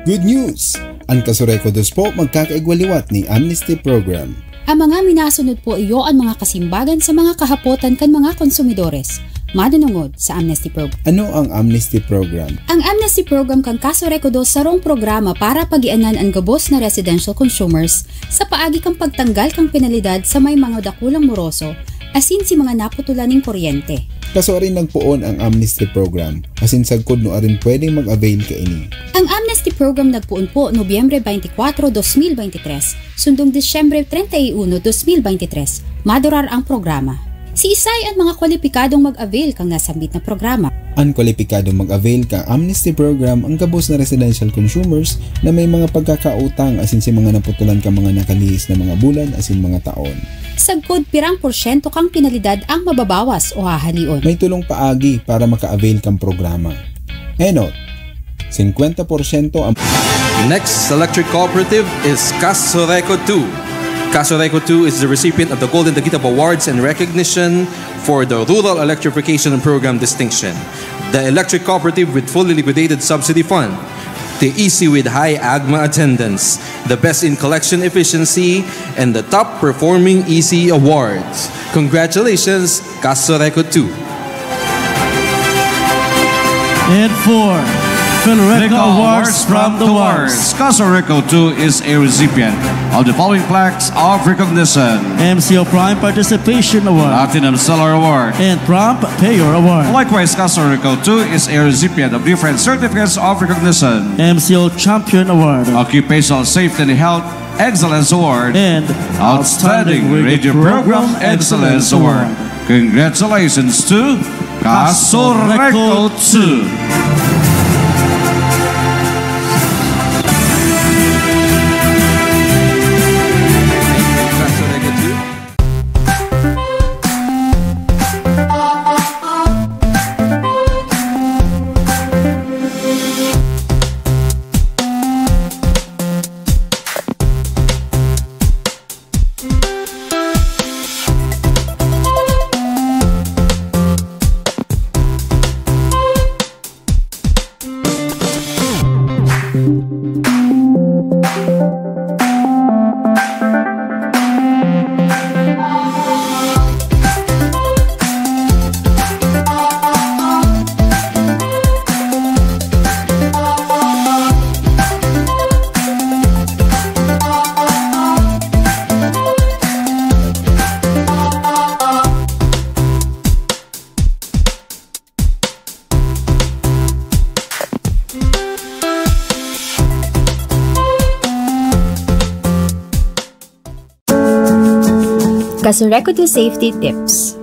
Good news! Ang Kasurekodos po magkakaigwaliwat ni Amnesty Program. Ang mga minasunod po iyo ang mga kasimbagan sa mga kahapotan kan mga konsumidores. Madunungod sa Amnesty Program. Ano ang Amnesty Program? Ang Amnesty Program kang Kasurekodos sarong programa para pagianan ang gabos na residential consumers sa paagi kang pagtanggal kang penalidad sa may mga dakulang moroso asin si mga naputulan ng kuryente. Kaso rin nagpuon ang Amnesty Program, asin sagkod no arin pwedeng mag-avail ka ini. Ang Amnesty Program nagpuon po Nobyembre 24, 2023, sundong Disyembre 31, 2023, madurar ang programa. Si Isay ang mga kwalipikadong mag-avail kang nasambit na programa. Ang kwalipikadong mag-avail kang Amnesty Program ang gabos na residential consumers na may mga pagkakautang asin si mga naputulan ka mga nakalihis na mga bulan asin mga taon. Sagkod pirang porsyento kang penalidad ang mababawas o hahalion. May tulong paagi para maka-avail kang programa. Enot, 50% ang... Next electric cooperative is Kasureco 2. Kasureco 2 is the recipient of the Golden Daguitap Awards and recognition for the Rural Electrification Program distinction. The electric cooperative with fully liquidated subsidy fund. The EC with high AGMA attendance. The best in collection efficiency and the top performing EC awards. Congratulations, Kasureco 2. And 4. Philreco Awards from the Wars. Kasureco 2 is a recipient of the following plaques of recognition: MCO Prime Participation Award, Platinum Seller Award, and Prompt Payer Award. Likewise, Kasureco 2 is a recipient of different certificates of recognition: MCO Champion Award, Occupational Safety and Health Excellence Award, and Outstanding Radio Program Excellence Award. Congratulations to Kasureco 2. Kasureco 2 Safety Tips.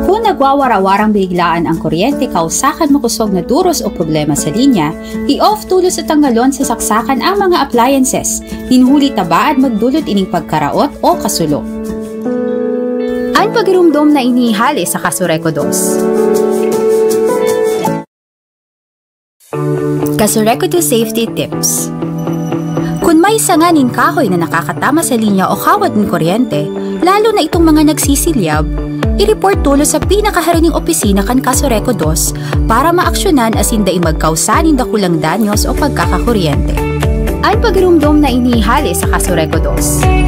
Kung nagwawara-warang biglaan ang kuryente kausakan makusog na duros o problema sa linya, i-off tulos at tanggalon sa saksakan ang mga appliances, hinhuli tabaad magdulot ining pagkaraot o kasulok. Ang pagirumdom na inihali sa Kasureco 2. Kasureco 2 Safety Tips. Kung may sanganin kahoy na nakakatama sa linya o kawad ng kuryente, lalo na itong mga nagsisilyab, i-report tulo sa pinakaharining opisina kan Kasureco 2 para maaksyonan asin daing magkausanin dakulang danyos o pagkakakuryente. Ang pagirumdom na inihali sa Kasureco 2.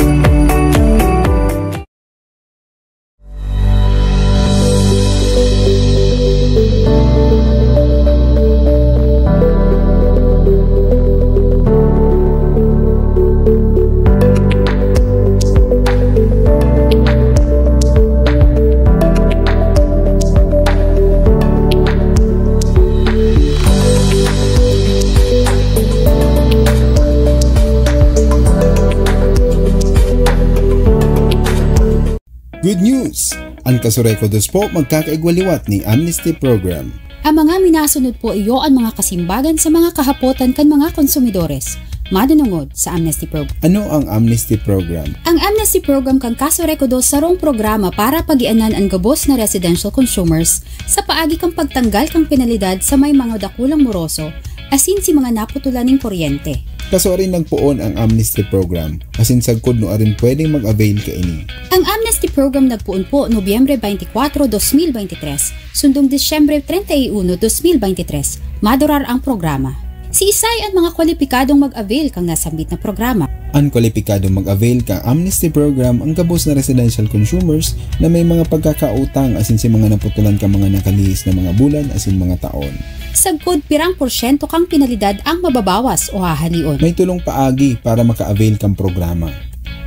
Good news! Ang Kasureco 2 po magkakaigwaliwat ni Amnesty Program. Ang mga minasunod po iyo ang mga kasimbagan sa mga kahapotan kan mga konsumidores. Madunungod sa Amnesty Program. Ano ang Amnesty Program? Ang Amnesty Program kang Kasureco 2 sarong programa para pagianan ang gabos na residential consumers sa paagi kang pagtanggal kang penalidad sa may mga dakulang moroso asin si mga naputulan ng kuryente. Kaso rin nagpuon ang Amnesty Program, asin sagkod no arin pwedeng mag-avail ka ini. Ang Amnesty Program nagpuon po Nobyembre 24, 2023, sundong Disyembre 31, 2023, madurar ang programa. Si Isay ang mga kwalipikadong mag-avail kang nasambit na programa. Ang kwalipikadong mag-avail kang amnesty program ang gabos na residential consumers na may mga pagkakautang asin si mga naputulan ka mga nakalihis na mga bulan asin mga taon. Sagkod pirang porsyento kang penalidad ang mababawas o hahalion. May tulong paagi para maka-avail kang programa.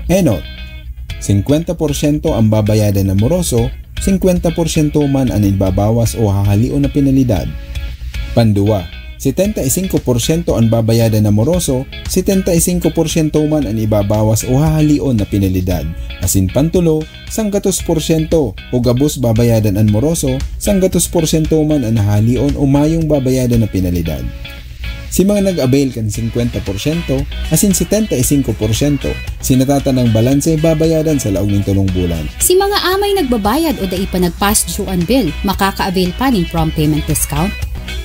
Enot, 50% ang babayadan ng moroso, 50% man ang ibabawas o hahalion na penalidad. Panduwa, 75% ang babayadan ng moroso, 75% man ang ibabawas o hahalion na penalidad. Asin pantulo, 100% o gabos babayadan ang moroso, 100% man ang hahalion o mayong babayadan na penalidad. Si mga nag-avail kan 50%, asin 75%, sinatatan ng balanse babayadan sa laog ng 3 bulan. Si mga amay nagbabayad o dai pa nag-pass due on bill, makaka-avail pa ng prompt payment discount?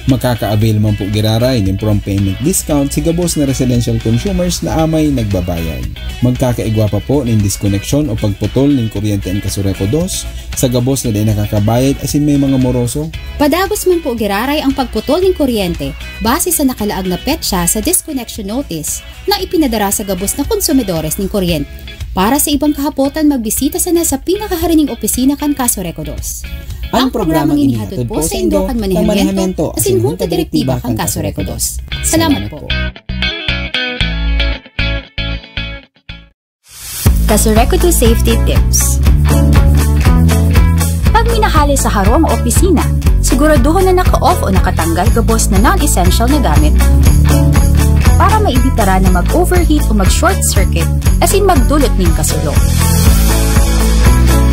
Makaka-avail man po giraray ng prompt payment discount si gabos na residential consumers na amay nagbabayad. Magkakaigwa pa po ng disconnection o pagputol ng kuryente ang Casoreco 2 sa gabos na di nakakabayad asin may mga moroso. Padagos man po giraray ang pagputol ng kuryente base sa nakalaag na petsa sa disconnection notice na ipinadara sa gabos na konsumidores ng kuryente. Para sa ibang kahapotan, magbisita sana sa pinakaharining opisina kan Casoreco 2. Ang programang inihatod po sa Indokan Manejamiento asin Junta Direktiba kan Casoreco 2. Salamat po. Casoreco 2 Safety Tips. Pag minahali sa harong o opisina, siguraduhin na naka-off o nakatanggal gabos na non-essential na gamit para maibitara na mag-overheat o mag-short circuit asin magdulot ng kasulong.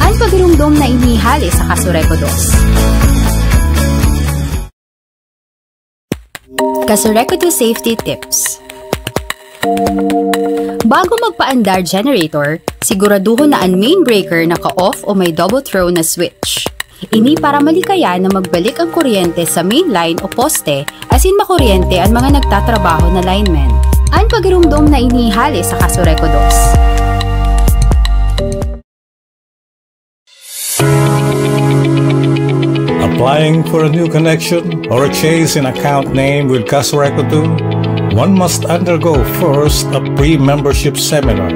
Ang pagirumdom na inihali sa Casoreco 2. Casoreco 2 Safety Tips. Bago magpaandar generator, siguraduhin na ang main breaker naka-off o may double throw na switch. Ini para malikaya na magbalik ang kuryente sa main line o poste asin makuryente ang mga nagtatrabaho na linemen. Ang pagirumdom na inihali sa Casoreco 2. Applying for a new connection or a change in account name with Casoreco 2, one must undergo first a pre-membership seminar.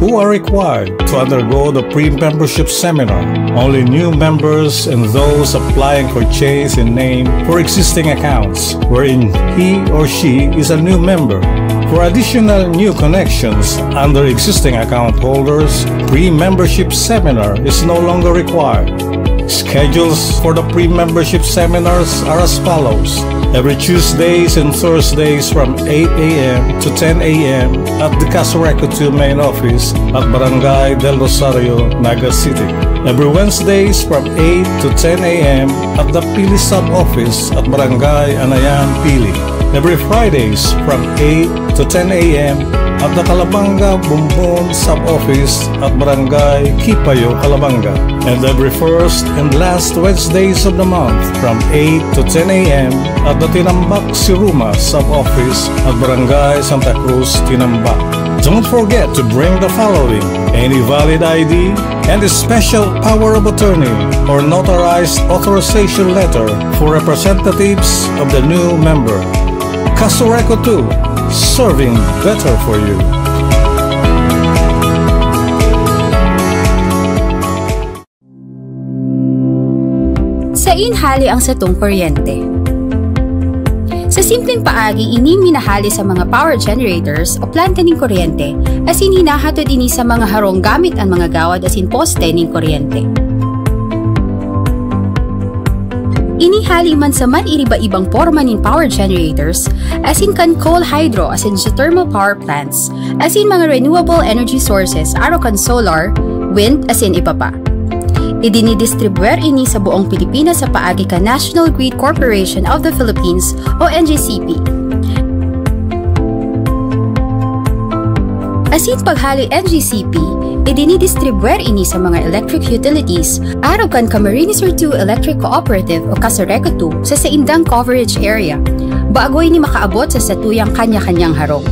Who are required to undergo the pre-membership seminar? Only new members and those applying for change in name for existing accounts wherein he or she is a new member. For additional new connections under existing account holders, pre-membership seminar is no longer required. Schedules for the pre-membership seminars are as follows. Every Tuesdays and Thursdays from 8 a.m. to 10 a.m. at the Casoreco 2 main office at Barangay del Rosario, Naga City. Every Wednesdays from 8 to 10 a.m. at the Pili sub-office at Barangay Anayan, Pili. Every Fridays from 8 to 10 a.m. at the Calabanga Bumbon sub-office at Barangay Kipayo, Calabanga. And every first and last Wednesdays of the month from 8 to 10 a.m. at the Tinambak Siruma sub-office at Barangay Santa Cruz, Tinambak. Don't forget to bring the following: any valid ID and a special power of attorney or notarized authorization letter for representatives of the new member. Casoreco 2, serving better for you. Sa inhali ang satong kuryente. Sa simpleng paagi, ini minahali sa mga power generators o planta ng kuryente asin hinahatod ini sa mga harong gamit ang mga gawad asin poste ng kuryente. Inihali man sa man iriba-ibang porma ng power generators asin kan coal hydro asin geothermal power plants asin mga renewable energy sources aro kan solar, wind asin iba pa. Idinidistribuer ini sa buong Pilipinas sa paagi ka National Grid Corporation of the Philippines o NGCP. Asin paghali NGCP, idinidistribuer ini sa mga electric utilities araw kan Camarines Sur 2 Electric Cooperative o Casoreco 2 sa saindang coverage area, bago ini makaabot sa satuyang kanya-kanyang harong.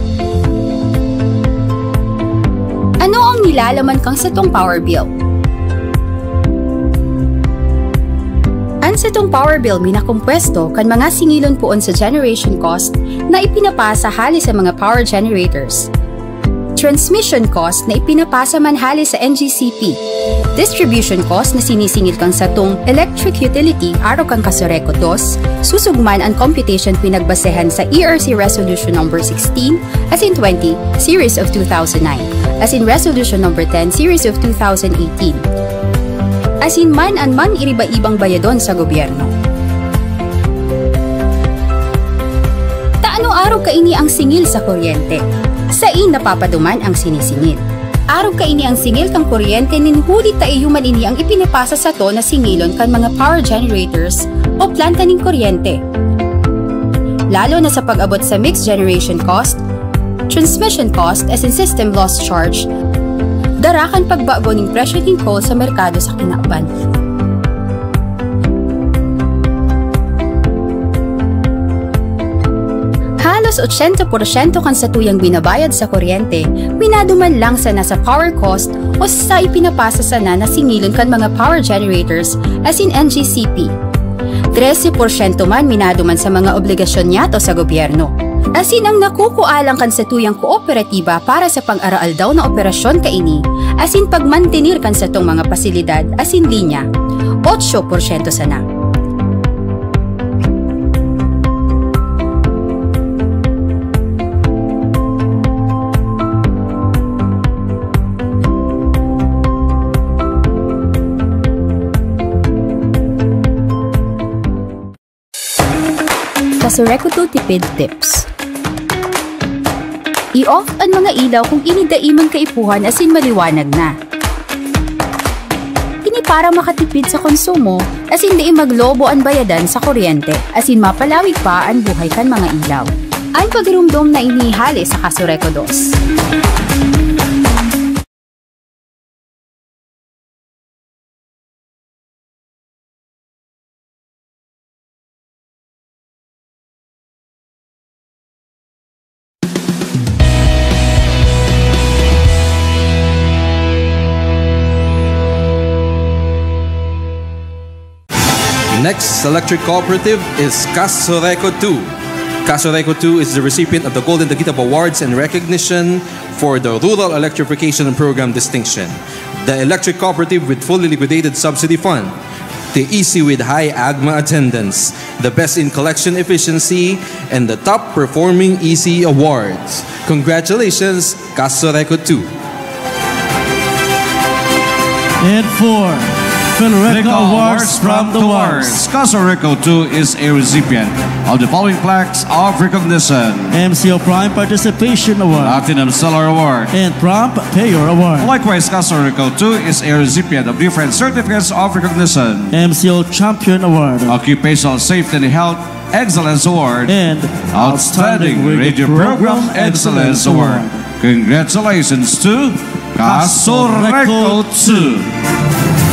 Ano ang nilalaman kang satong power bill? Sa tong power bill minakumpwesto kan mga singilon poon sa generation cost na ipinapasa hali sa mga power generators. Transmission cost na ipinapasa man hali sa NGCP. Distribution cost na sinisingil kang sa tong electric utility araw kang Casoreco 2, susugman ang computation pinagbasehan sa ERC Resolution number 16 as in 20 series of 2009 as in Resolution number 10 series of 2018. Asin man iriba-ibang bayadon sa gobyerno. Taano araw kaini ang singil sa kuryente? Sain napapaduman ang sinisingil. Araw kaini ang singil kang kuryente ninhuli taiyuman ini ang ipinapasa sa to na singilon kan mga power generators o planta ning kuryente. Lalo na sa pag-abot sa mixed generation cost, transmission cost as in system loss charge, darakan pagbago ng presyo ng coal sa merkado sa kinakban. Halos 80% kan sa tuyang binabayad sa kuryente, minaduman lang sa nasa power cost o sa ipinapasa sana na singilon kan mga power generators as in NGCP. 13% man minaduman sa mga obligasyon niya to sa gobyerno. Asin ang nakukualang kan sa tuyang kooperatiba para sa pang-araal daw na operasyon kaini, asin pagmantenir kan sa tong mga pasilidad asin linya, 8% sana. Casoreco 2 tipid tips. I-off ang mga ilaw kung inidaiman kaipuhan asin maliwanag na. Ini para makatipid sa konsumo asin di maglobo ang bayadan sa kuryente asin mapalawig pa ang buhay kan mga ilaw. Ang pagrumdom na inihali sa Casoreco 2. Next electric cooperative is Casoreco 2. Casoreco 2 is the recipient of the Golden Daguitav Awards and recognition for the Rural Electrification Program distinction. The electric cooperative with fully liquidated subsidy fund. The EC with high AGMA attendance. The best in collection efficiency and the top performing EC awards. Congratulations, Casoreco 2. And 4. Philreco Awards from the Wars. Casoreco 2 is a recipient of the following plaques of recognition: MCO Prime Participation Award, Platinum Seller Award, and Prompt Payer Award. Likewise, Casoreco 2 is a recipient of different certificates of recognition: MCO Champion Award, Occupational Safety and Health Excellence Award, and Outstanding Radio Program Excellence Award. Congratulations to Casoreco 2.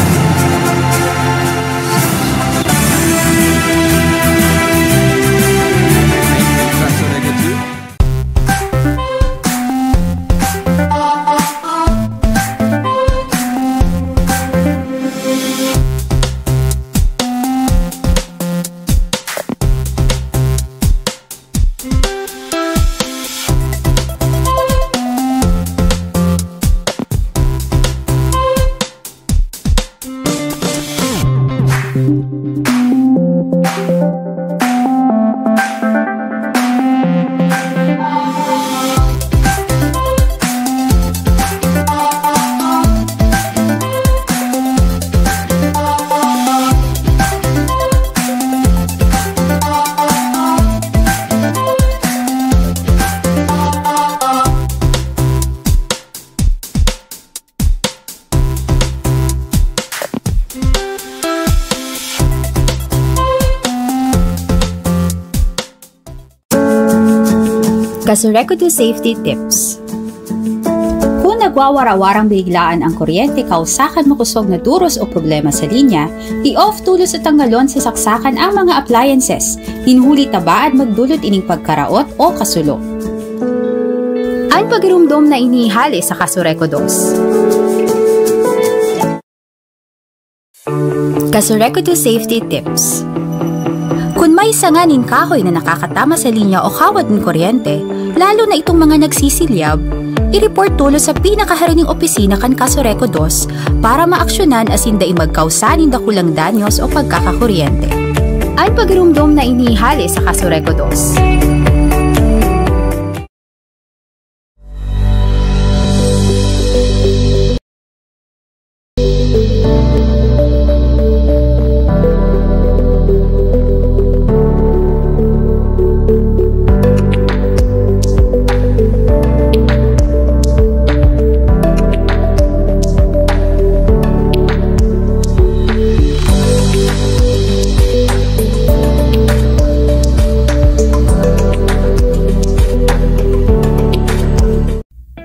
Casoreco 2 Safety Tips. Kung nagwawarawarang biglaan ang kuryente kausakan makusog na duros o problema sa linya, i-off tulos at tanggalon sa saksakan ang mga appliances, hinhuli tabaad magdulot ining pagkaraot o kasulo. Ang pagirumdom na inihali sa Casoreco 2. Kasureco 2 Safety Tips. Kung may sanganin kahoy na nakakatama sa linya o kawad ng kuryente, lalo na itong mga nagsisilyab, i-report tulo sa pinakaharining opisina kan Kasureco 2 para maaksyonan asin daing magkausanin dakulang danyos o pagkakakuryente. Ang pagirumdom na inihali sa Kasureco 2.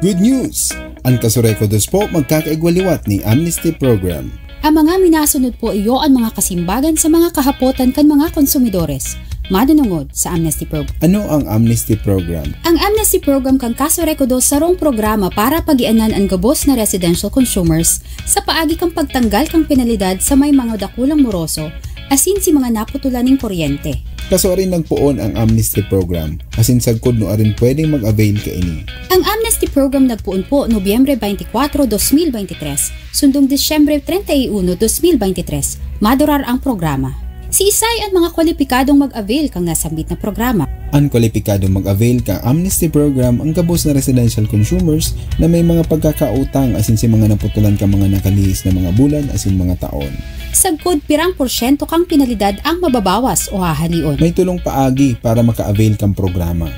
Good news! Ang Kasureco 2 po magkakaigwaliwat ni Amnesty Program. Ang mga minasunod po iyo ang mga kasimbagan sa mga kahapotan kan mga konsumidores. Madunungod sa Amnesty Program. Ano ang Amnesty Program? Ang Amnesty Program kang Kasureco 2 sarong programa para pagianan ang gabos na residential consumers sa paagi kang pagtanggal kang penalidad sa may mga dakulang moroso asin si mga naputulan ng kuryente. Kaso rin nagpuon ang Amnesty Program, asin sagkod no arin pwedeng mag-avail ka ini. Ang Amnesty Program nagpuon po Nobyembre 24, 2023, sundong Disyembre 31, 2023, madurar ang programa. Si Isay ang mga kwalipikadong mag-avail kang nasambit na programa. Ang kwalipikadong mag-avail kang Amnesty Program ang gabos na residential consumers na may mga pagkakautang asin si mga naputulan ka mga nakalihis na mga bulan asin mga taon. Sagkod pirang porsyento kang penalidad ang mababawas o hahalion. May tulong paagi para maka-avail kang programa.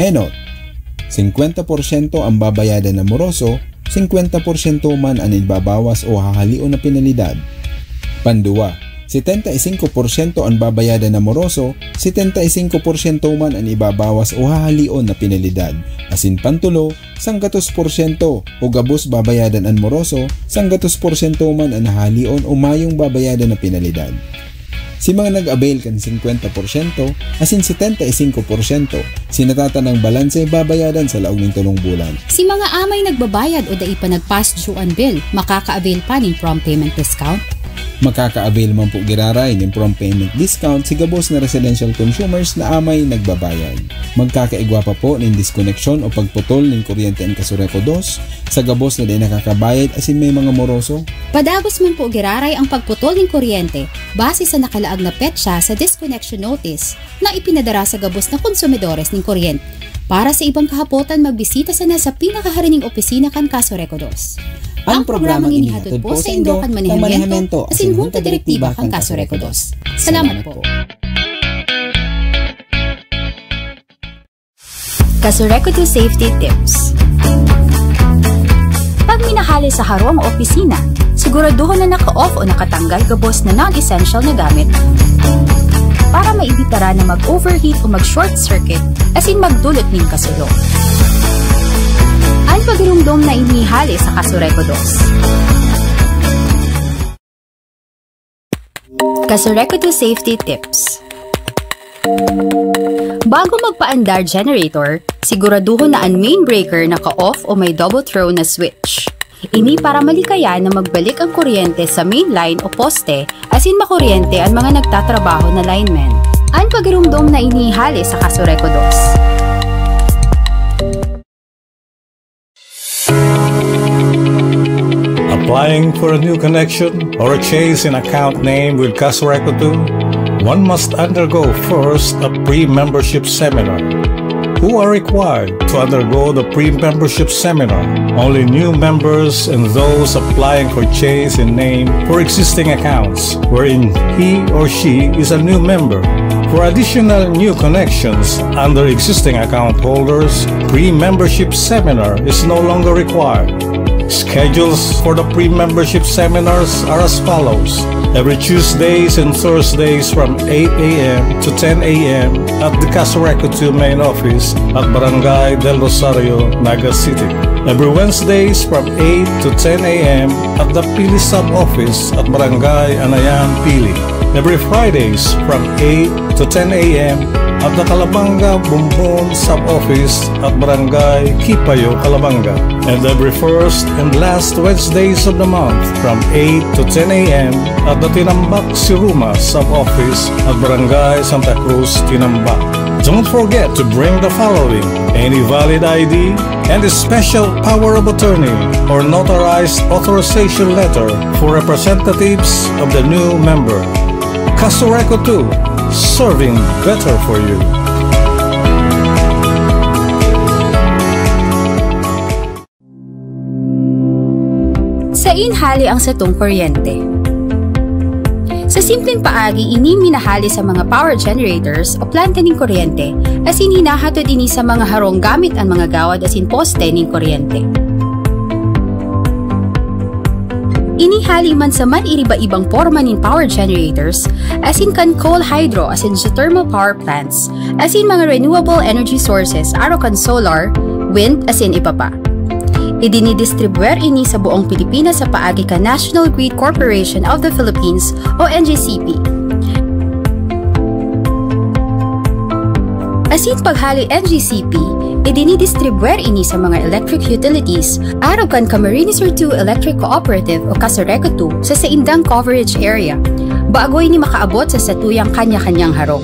Enot, 50% ang babayadan na moroso, 50% man ang ibabawas o hahalion na penalidad. Panduwa, 75% ang babayadan na moroso, 75% man ang ibabawas o hahalion na penalidad. Asin pantulo, 100% o gabos babayadan ang moroso, 100% man ang hahalion o mayong babayadan na penalidad. Si mga nag-avail kan 50%, asin 75%, sinatatanang balanse babayadan sa laog ng 3 bulan. Si mga amay nagbabayad o dai pa nag-past due ang bill, makaka-avail pa ng prompt payment discount? Makaka-avail man po giraray ng prompt payment discount si gabos na residential consumers na amay nagbabayad. Magkakaigwa pa po ng disconnection o pagputol ng kuryente ang Kasureco 2 sa gabos na di nakakabayad asin may mga moroso. Padagos man po giraray ang pagputol ng kuryente base sa nakalaag na petsa sa disconnection notice na ipinadara sa gabos na konsumidores ng kuryente. Para sa ibang kahapotan, magbisita sana sa pinakaharining opisina kan Kasureco 2. Ang programang inihatod po sa Indokan Manejamento asin Junta Direktiba kang Kasureco 2. Salamat po. Kasureco 2 Safety Tips. Pag minahali sa harong o opisina, siguraduhin na naka-off o nakatanggal gabos na non-essential na gamit para maibitara na mag-overheat o mag-short circuit asin magdulot ng kasulong. Ang pagirumdom na inihali sa Kasureco 2. Kasureco 2 Safety Tips. Bago magpaandar generator, siguraduhin na ang main breaker naka-off o may double throw na switch. Ini para malikaya na magbalik ang kuryente sa main line o poste asin makuryente ang mga nagtatrabaho na linemen. Ang pagirumdom na inihali sa Kasureco 2. Applying for a new connection or a change in account name with Kasureco 2, one must undergo first a pre-membership seminar. Who are required to undergo the pre-membership seminar? Only new members and those applying for change in name for existing accounts wherein he or she is a new member. For additional new connections under existing account holders, pre-membership seminar is no longer required. Schedules for the pre-membership seminars are as follows. Every Tuesdays and Thursdays from 8 a.m. to 10 a.m. at the Kasureco 2 main office at Barangay del Rosario, Naga City. Every Wednesdays from 8 to 10 a.m. at the Pili sub-office at Barangay Anayan, Pili. Every Fridays from 8 to 10 a.m. at the Calabanga Bumbon Sub-Office at Barangay Kipayo, Calabanga. And every first and last Wednesdays of the month from 8 to 10 a.m. at the Tinambak Siruma Sub-Office at Barangay Santa Cruz, Tinambak. Don't forget to bring the following: any valid ID and a special power of attorney or notarized authorization letter for representatives of the new member. Casureco 2, serving better for you. Sa inhali ang satong kuryente. Sa simpleng paagi, ini minahali sa mga power generators o planta ng kuryente as in hinahatod ini sa mga harong gamit ang mga gawad as in poste ng kuryente. Inihali man sa man iriba-ibang forma ng power generators as in kan coal hydro as in geothermal power plants as in mga renewable energy sources aro kan solar, wind as in iba pa. Idinidistribuer ini sa buong Pilipinas sa paagi ka National Grid Corporation of the Philippines o NGCP. Asin paghali NGCP, idinidistribuer ini sa mga electric utilities araw kan Camarines Sur 2 Electric Cooperative o Casureco 2 sa saindang coverage area, bago ini makaabot sa satuyang kanya-kanyang harong.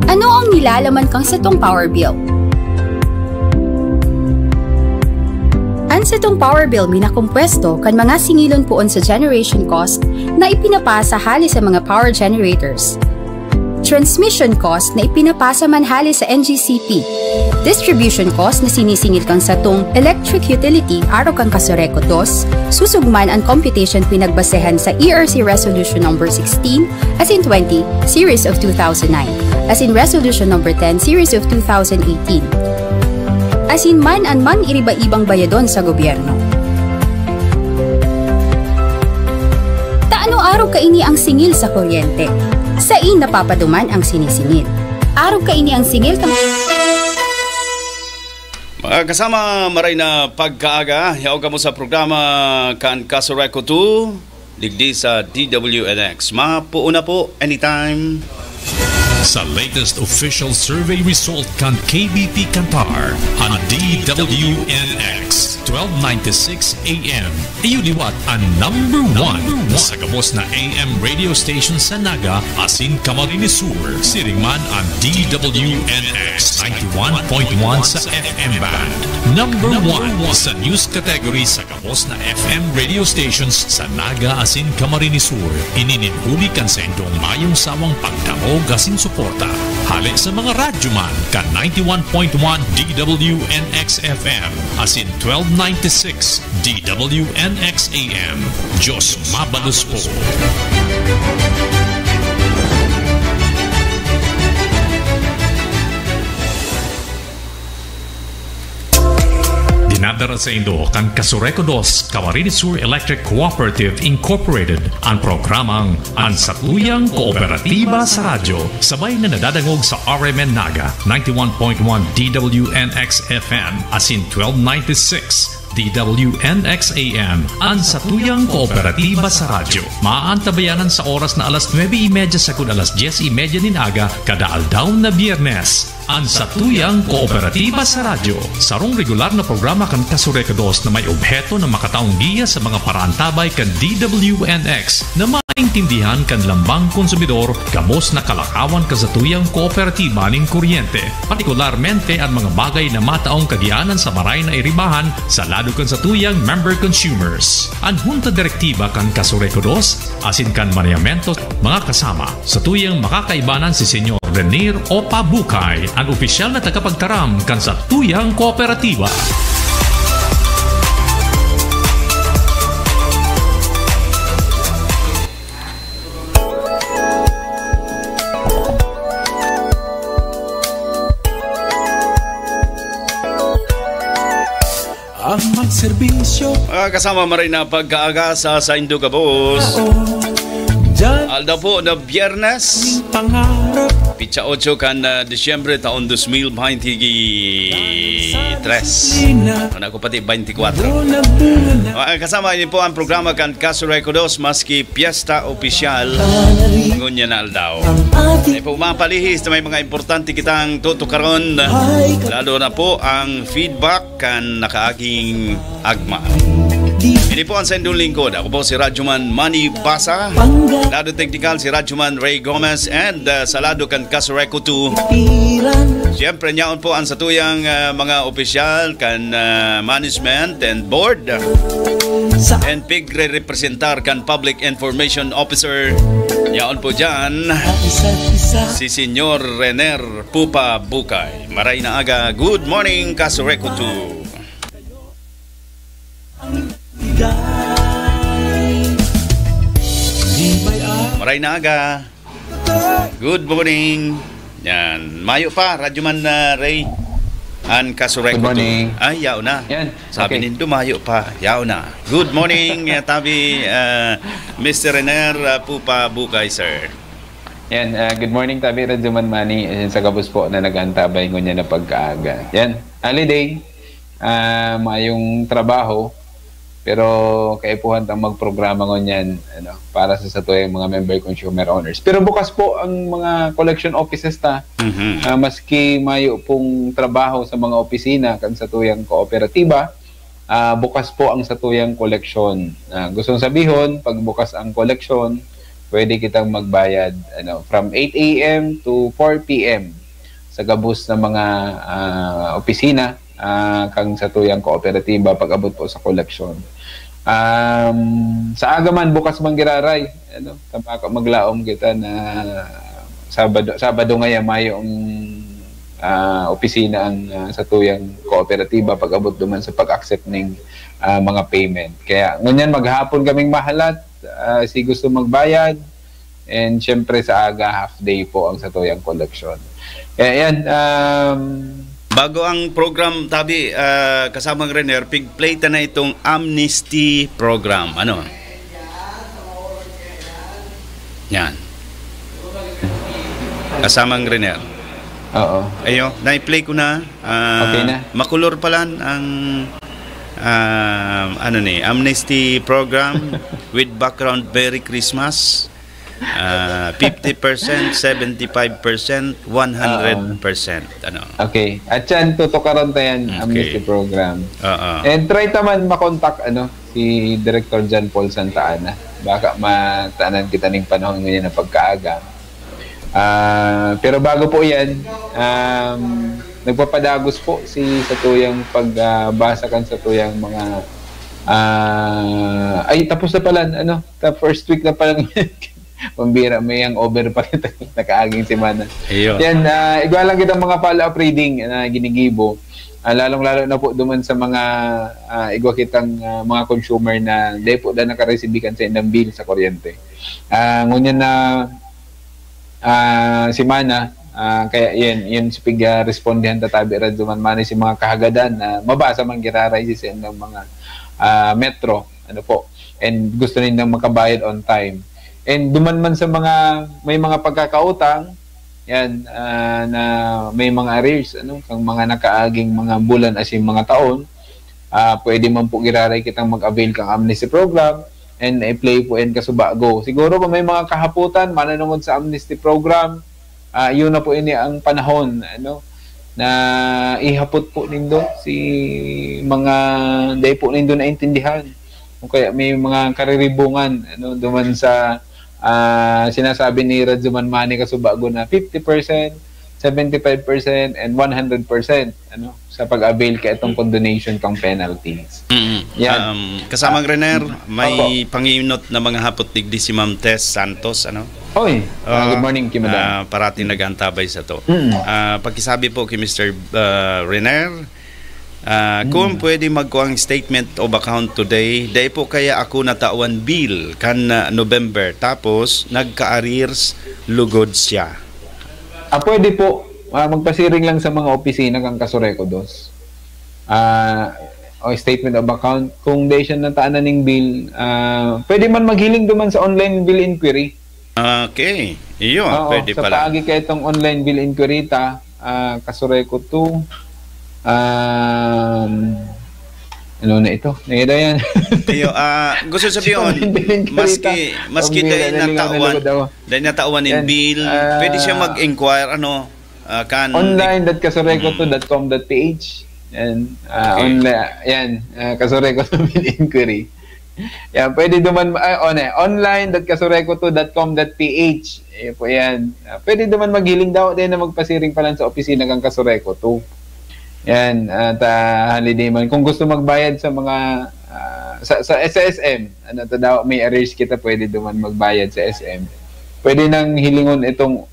Ano ang nilalaman kang satong power bill? Ang satong power bill minakumpwesto kan mga singilon poon sa generation cost na ipinapasa hali sa mga power generators, transmission cost na ipinapasa man hali sa NGCP, distribution cost na sinisingil kang satong electric utility araw kang Casureco 2, susugman ang computation pinagbasehan sa ERC Resolution No. 16 as in 20 Series of 2009 as in Resolution No. 10 Series of 2018. Asin man an man iriba-ibang bayadon sa gobyerno. Taano araw kaini ang singil sa kuryente? Sa napapaduman ang sinisingil. Araw kaini ang singil mga kasama, maray na pagkaaga. Yaw ka mo sa programa kan Casureco 2 digdi sa DWNX. Mapuuna po anytime. Sa latest official survey result kan KBP Kantar on DWNX 1296 AM. Iyuliwat ang number 1 sa gabos na AM radio station sa Naga asin Camarines Sur. Siringman ang DWNX 91.1 sa FM band. Number 1 sa news category sa gabos na FM radio stations sa Naga asin Camarines Sur. Ininihuli kan sa indong mayong sawang pagdamog asin suporta. Hali sa mga radyoman kan 91.1 DWNX FM asin 1296 DWNX AM. Diyos mabalos po. Dinadara sa Indo kan Casureco 2 Camarines Sur Electric Cooperative Incorporated ang programang Ang Satuyang Kooperatiba sa Radyo, sabay na nadadangog sa RMN Naga 91.1 DWNX FM asin 1296 DWNX AM, ang Satuyang Kooperatiba sa Radyo. Maaantabayanan sa oras na alas 9:30 sa kun alas 10:30 nin aga kada aldaw na Biyernes. Ang Satuyang Kooperatiba sa Radyo, sarong regular na programa kan Casureco 2 na may obheto na makataong giya sa mga parantabay kan DWNX na maintindihan kan lambang konsumidor gamos na kalakawan kasatuyang kooperatiba ning kuryente, partikularmente ang mga bagay na mataong kagianan sa maray na iribahan sa lado kan satuyang member consumers. Ang Junta Direktiba kan Casureco 2 asin kan maniamento mga kasama sa tuyang makakaibanan si Senyor Renier Opa Bukay, ang opisyal na tagapagtaram kan sa tuyang kooperatiba. Ang magserbisyo kasama maray na pagkaaga sa Indogabos. Alda po na Biyernes, Pitsa 8 kan Disyembre taon 2023. Ako pati 24. Kasama niyo po ang programa kan Kasureko 2 maski Piesta Opisyal ngunya na aldaw. Ay po mapalihis na may mga importante kitang tutukaron, lalo na po ang feedback kan nakaaging agma. Ini po ang sendong lingkod. Ako po si Radyoman Manny Basa, lado technical si Radyoman Ray Gomez, and sa lado kan Kasureko 2. Siyempre niyaon po ang satuyang mga opisyal kan management and board, and pigre-representar kan public information officer. Niyaon po dyan si Senyor Rener Pupa Bukay. Maray na aga. Good morning, Kasureko 2. Maray na aga. Good morning. Yan. Mayo pa, Radyoman Ray. An Kasureko. Good morning. Ay, yaw na. Yan. Sabi Okay. nindo mayo pa. Yaw na. Good morning, tabi Mr. Rener Pupa Bukay, sir. Yan, good morning tabi Radyoman Manny. Sa kabus po na nagantabay ko niya na pagkaaga. Yan, holiday. Mayong trabaho. Pero kaipuhan tang magprograma ko niyan para sa satuyang mga member consumer owners. Pero bukas po ang mga collection offices ta. Maski mayo pong trabaho sa mga opisina kan satuyang kooperatiba, bukas po ang satuyang collection. Gustong sabihon, pag bukas ang collection, pwede kitang magbayad from 8 a.m. to 4 p.m. sa gabos na mga opisina kang satuyang kooperatiba pag abot po sa collection. Sa agaman bukas manggiraray, maglaom kita na Sabado ngayon mayong opisina ang satuyang kooperatiba pag abot duman sa pag-accept ng mga payment. Kaya ngunyan maghapon kaming mahalat, si gusto magbayad, and syempre sa aga half day po ang satuyang collection. Kaya yan, bago ang program, tabi, kasamang Rener, pig-play na itong amnesty program. Ano? Yan. Kasamang Rener. oo. Ayo, na-play ko na. Okay na. Makulor pala ang amnesty program with background Merry Christmas. 50%, 75%, 100%. Ano? Okay. At yan, tutukaran tayo yan, amnesty program. And try naman makontak si Director John Paul Santa Ana. Baka mataanan kita ng panahon ngayon na pagkaaga. Pero bago po yan, nagpapadagos po si satuyang pagbasa kan satuyang mga ay tapos na pala first week na pala pambira may ang over pa kita nakaaging semana. Yan, igwa lang kitang mga follow-up reading na ginigibo. Lalong-lalo na po duman sa mga igwa kitang mga consumer na di po na nakareceive sa indang bill sa kuryente. Ngunyan na semana, kaya yan si respondihan tatabi Radyoman Manny si mga kahagadan na mabasa man giraray sa indang mga metro, and gusto nilang makabayad on time. And duman man sa may mga pagkakautang, yan, na may mga arrears, kang mga nakaaging mga bulan as yung mga taon, pwede man po giraray kitang mag-avail kang amnesty program, and i-play po yan kasubago. Siguro kung may mga kahaputan, mananungod sa amnesty program, yun na po ini ang panahon, na ihapot po nindo si mga day po nindo na intindihan. Kaya may mga kariribungan, duman sa sinasabi ni Radyoman Manny kasubago na 50%, 75%, and 100% sa pag-avail ka itong condonation kang penalties. Yan. Kasamang Rener, may panginot na mga hapot digdi si Ma'am Tess Santos, Oy, good morning, Kimadam. Parating nag-antabay sa to. Pagkisabi po kay Mr. Rener, kung pwede magkuang statement of account today, dahil po kaya ako natawan bill kan November, tapos nagka-arrears, lugod siya. Pwede po, magpasiring lang sa mga opisina kang Kasureko 2. O statement of account, kung dahil siya nataanan ng bill, pwede man maghiling duman sa online bill inquiry. Okay. Iyo, Oo, pwede sa pala. paagi ka itong online bill inquiry Kasureko 2. Ano na ito? Nangida yan. Iyo, gusto sabihin, maski dahil natawan in bill, pwede siya mag-inquire, kan online.kasureko2.com.ph and online, yan, Kasureko 2 bill inquiry. Yan, pwede duman online.kasureko2.com.ph. Po yan. Pwede duman maghiling daw din na magpasiring pa lang sa opisina kang Kasureko 2. Yan, at holiday man. Kung gusto magbayad sa mga sa SM, daw may arrears kita, pwede duman magbayad sa SM. Pwede nang hilingon itong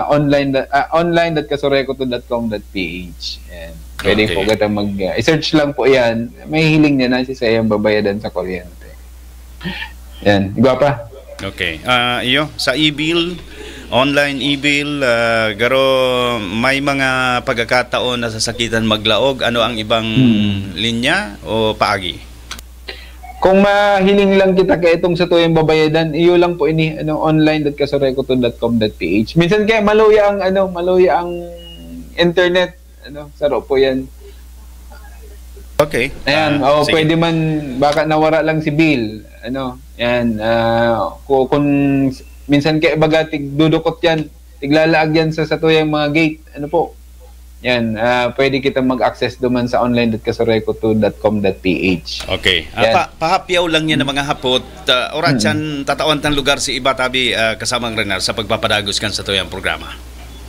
online.kasureko2.com.ph. Yan. Pwede po kita i-search lang po yan. May hiling niya na siya yung babayadan sa kuryente. Yan. Gwapa? Okay. Iyo, sa e-bill, online e-bill, garo may mga pagkakataon na sasakitan maglaog. Ano ang ibang linya o paagi? Kung mahiling lang kita kay itong sa tuyang babayadan, iyo lang po ini online.kasureko2.com.ph. Minsan kaya maluya ang internet. Saro po yan. Okay. Ayan, pwede man, baka nawara lang si Bill. Yan, kung minsan kaya baga dudukot yan, tiglalaag yan sa tuyang mga gate. Yan, pwede kita mag-access duman sa online.kasureko2.com.ph. Okay. Pahapyaw lang yan ng mga hapot. Oras yan, tatawan tang lugar si iba tabi kasamang Renar sa pagpapadagos kan sa tuyang programa.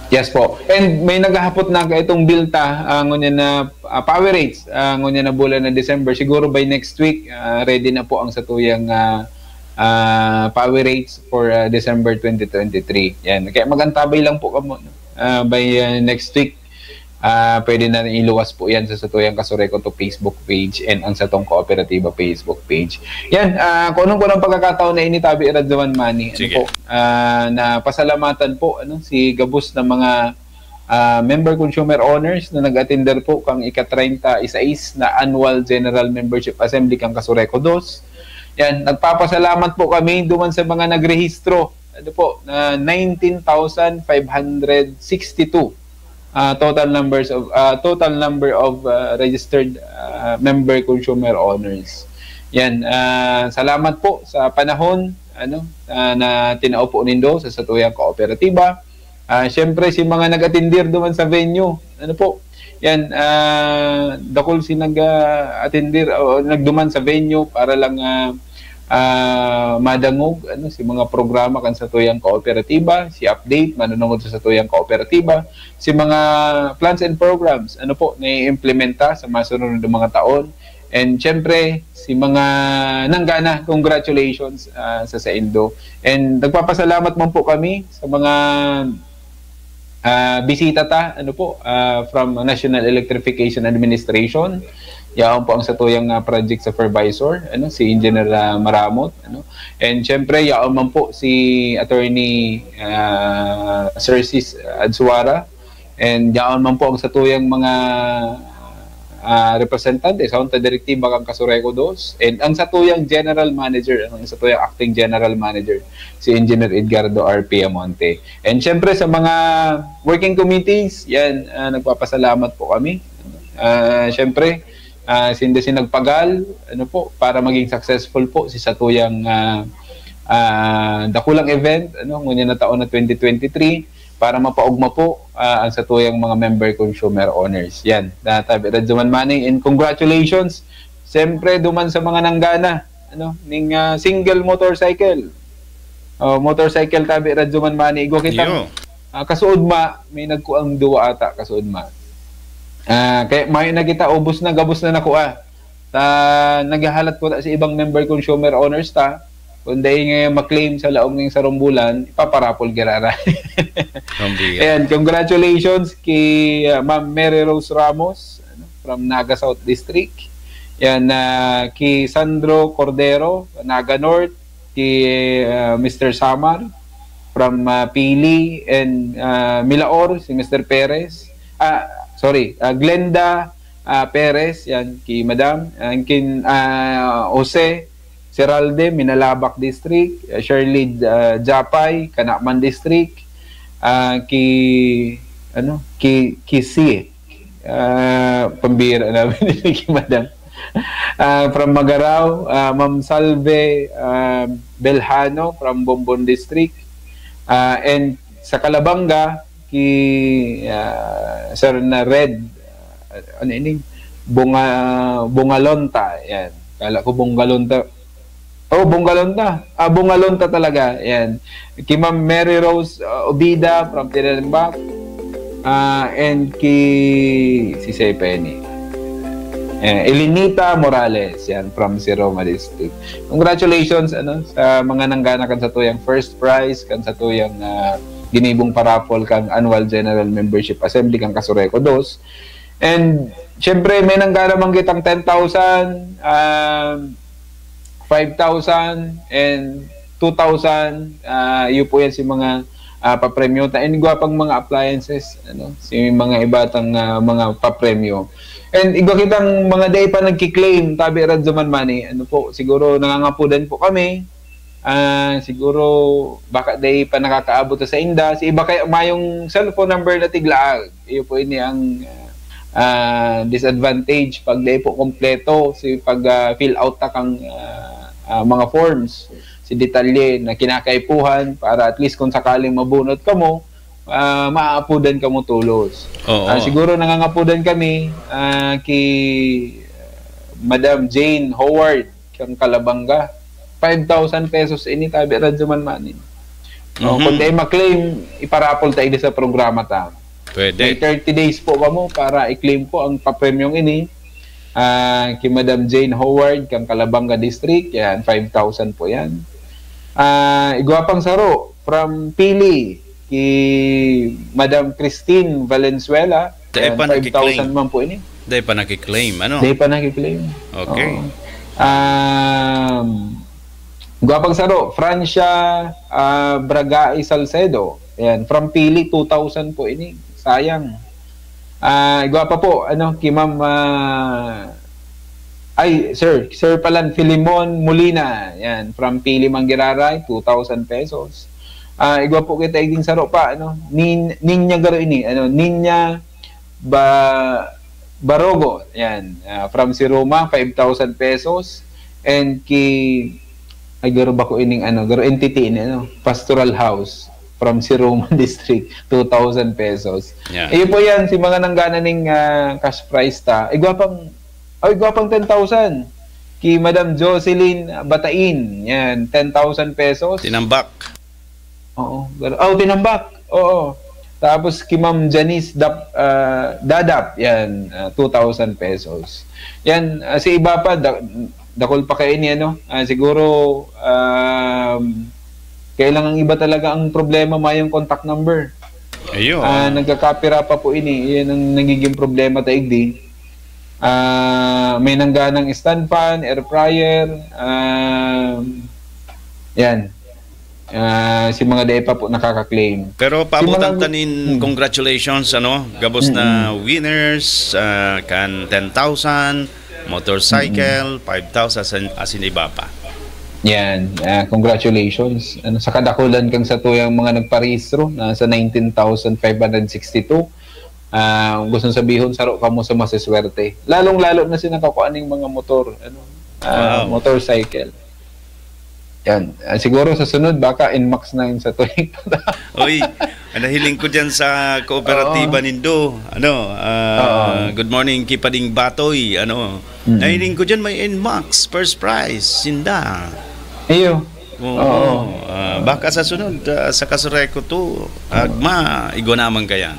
Yes po. And may naghahapot na itong bill ngunya na power rates ngunya na bulan na December. Siguro by next week ready na po ang satuyang power rates for December 2023. Yan. Kaya magantabay lang po kamo by next week. Pwede na iluwas po yan sa satuyang Kasureko to Facebook page and ang satong Kooperatiba Facebook page. Yan, kung anong pagkakataon na initabi Radzaman Manny, na pasalamatan po si gabos na mga member consumer owners na nag-attender po kang ika-30 na annual General Membership Assembly kang Kasureko 2. Yan, nagpapasalamat po kami duman sa mga nagrehistro. Na 19,562 total number of registered member consumer owners. Yan, salamat po sa panahon na tinao po nindo sa satuyang kooperatiba. Syempre si mga nag-attendir duman sa venue, yan, dakol si nag-attendir o nagduman sa venue para lang madangog si mga programa kan sa tuyang kooperatiba, si update manunungod sa tuyang kooperatiba, si mga plans and programs na-implementa sa masunod ng mga taon, and syempre si mga nanggana, congratulations sa Indo. And nagpapasalamat man po kami sa mga bisita from National Electrification Administration. Yan po ang satuyang project supervisor, si Engineer Maramot. And syempre, yan man po si Attorney Cercis Adsuara. And yan man po ang satuyang mga representante sa unta direktiba kang Kasureko 2. And ang satuyang General Manager, ang satuyang Acting General Manager, si Engineer Edgardo R. Piamonte. And syempre sa mga working committees, yan, nagpapasalamat po kami. Syempre, hindi nagpagal para maging successful po si satuyang dakulang event ngunya na taon na 2023 para mapaugma po ang satuyang mga member consumer owners. Yan, tabi Radzaman Manny, and congratulations siyempre duman sa mga nanggana ning single motorcycle tabi Radzaman Manny, igo kita kasuod may nagkuang duwa ata kasuod kaya may nakita ubos na gabos na nakuha. Naghahalat ko sa ibang member consumer owners kung dahil ngayon maklaim sa laong ng sarumbulan, ipaparapol girara. And congratulations kay Ma'am Mary Rose Ramos from Naga South District. Yan, kay Sandro Cordero, Naga North, kay Mr. Samar from Pili, and Milaor, si Mr. Perez. Glenda Perez, yan, kay Madam, and kay Jose Seralde, Minalabak District, Shirley Japay, Kanakman District, Kisi, pambira namin ni Madam. From Magaraw, Ma'am Salve Belhano from Bombon District, and sa Calabanga Sir na Red Bungalonta, yan, kala ko Bungalonta. Bungalonta talaga, yan. Kay Ma'am Mary Rose Obida from Tinambak, and si Penny Elinita Morales, yan, from Siroma District. Congratulations sa mga nanggana kan sa tuyang first prize, kan sa tuyang ginibong parapol kang annual general membership assembly kang Kasureco 2. And syempre may nanggana man kitang 10,000, 5,000 and 2,000. Yun po yan si mga papremyo and gwapang mga appliances, si mga ibatang mga papremyo. And igwa kitang mga day pa nagki-claim tabi Radzuman Money, siguro nangangapudan po kami. Siguro baka day pa nakakaabot sa inda. Si iba kay mayong cellphone number na tiglaag. Iyo po ini ang disadvantage pag day po kompleto si pag fill out ta kang mga forms, si detalye na kinakaipuhan para at least kung sakaling mabunot ka mo, maaapudan ka mo tulos. Siguro nangangapudan kami kay Madam Jane Howard kang Calabanga, 5,000 pesos ini tabi Radzuman Money. Kung di ma-claim, iparapol tayo sa programa ta. Pwede. May 30 days po ka mo para i-claim po ang papremyong ini. Kay Madam Jane Howard kang Calabanga District, yan, 5,000 po yan. Igwapang saro from Pili kay Madam Christine Valenzuela, 5,000 man po ini. Day pa nakiklaim, Day pa nakiklaim. Okay. Gwapang saro, Francia Bragay Salcedo, yan, from Pili, 2,000 po ini. Sayang. Gwapa po, kay Ma'am Sir Palan Filimon Molina, yan, from Pili Mangiraray, 2,000 pesos. Igwa po kita iging saro pa, Ninya garo ini, Ninya Barogo, yan, from Siroma, 5,000 pesos. And garo ba ko ining garo entity ini, Pastoral House from Siroma District, 2,000 pesos. Yeah. Iyo po yan, si mga nanggana ning cash prize ta. Igwapang 10,000. Kay Madam Jocelyn Batain, yan, 10,000 pesos. Tinambak. Tinambak. Oo. Tapos kay Ma'am Janice Dadap, yan, 2,000 pesos. Yan, si iba pa, dakol pa kayo niya, siguro, kailangan iba talaga ang problema, mayong contact number. Ayun. Nagkakapira pa po ini. Yan ang nagiging problema taigdi. May nangganang stand fan, air fryer, yan. Si mga day pa po nakaka-claim. Pero paabotang tanin, congratulations, gabos na winners, kan 10,000, motorcycle, 5,000, asin iba pa. Yan, congratulations. Sa kadakulan kang sa tuyang mga nagparehistro, sa 19,562. Gusto sabihin, saro ka mo sa masiswerte. Lalong-lalo na sinakakuaning mga motor, motorcycle. Yan. Siguro sa sunod, baka NMAX na yun sa tuyang. Uy, nahiling ko dyan sa kooperatiba nindo. Good morning, Kipading Batoy. Nahiling ko dyan may NMAX, first prize, sinda. Iyo. Baka sa sunod, sa Kasureco 2, agma, igo naman kayan.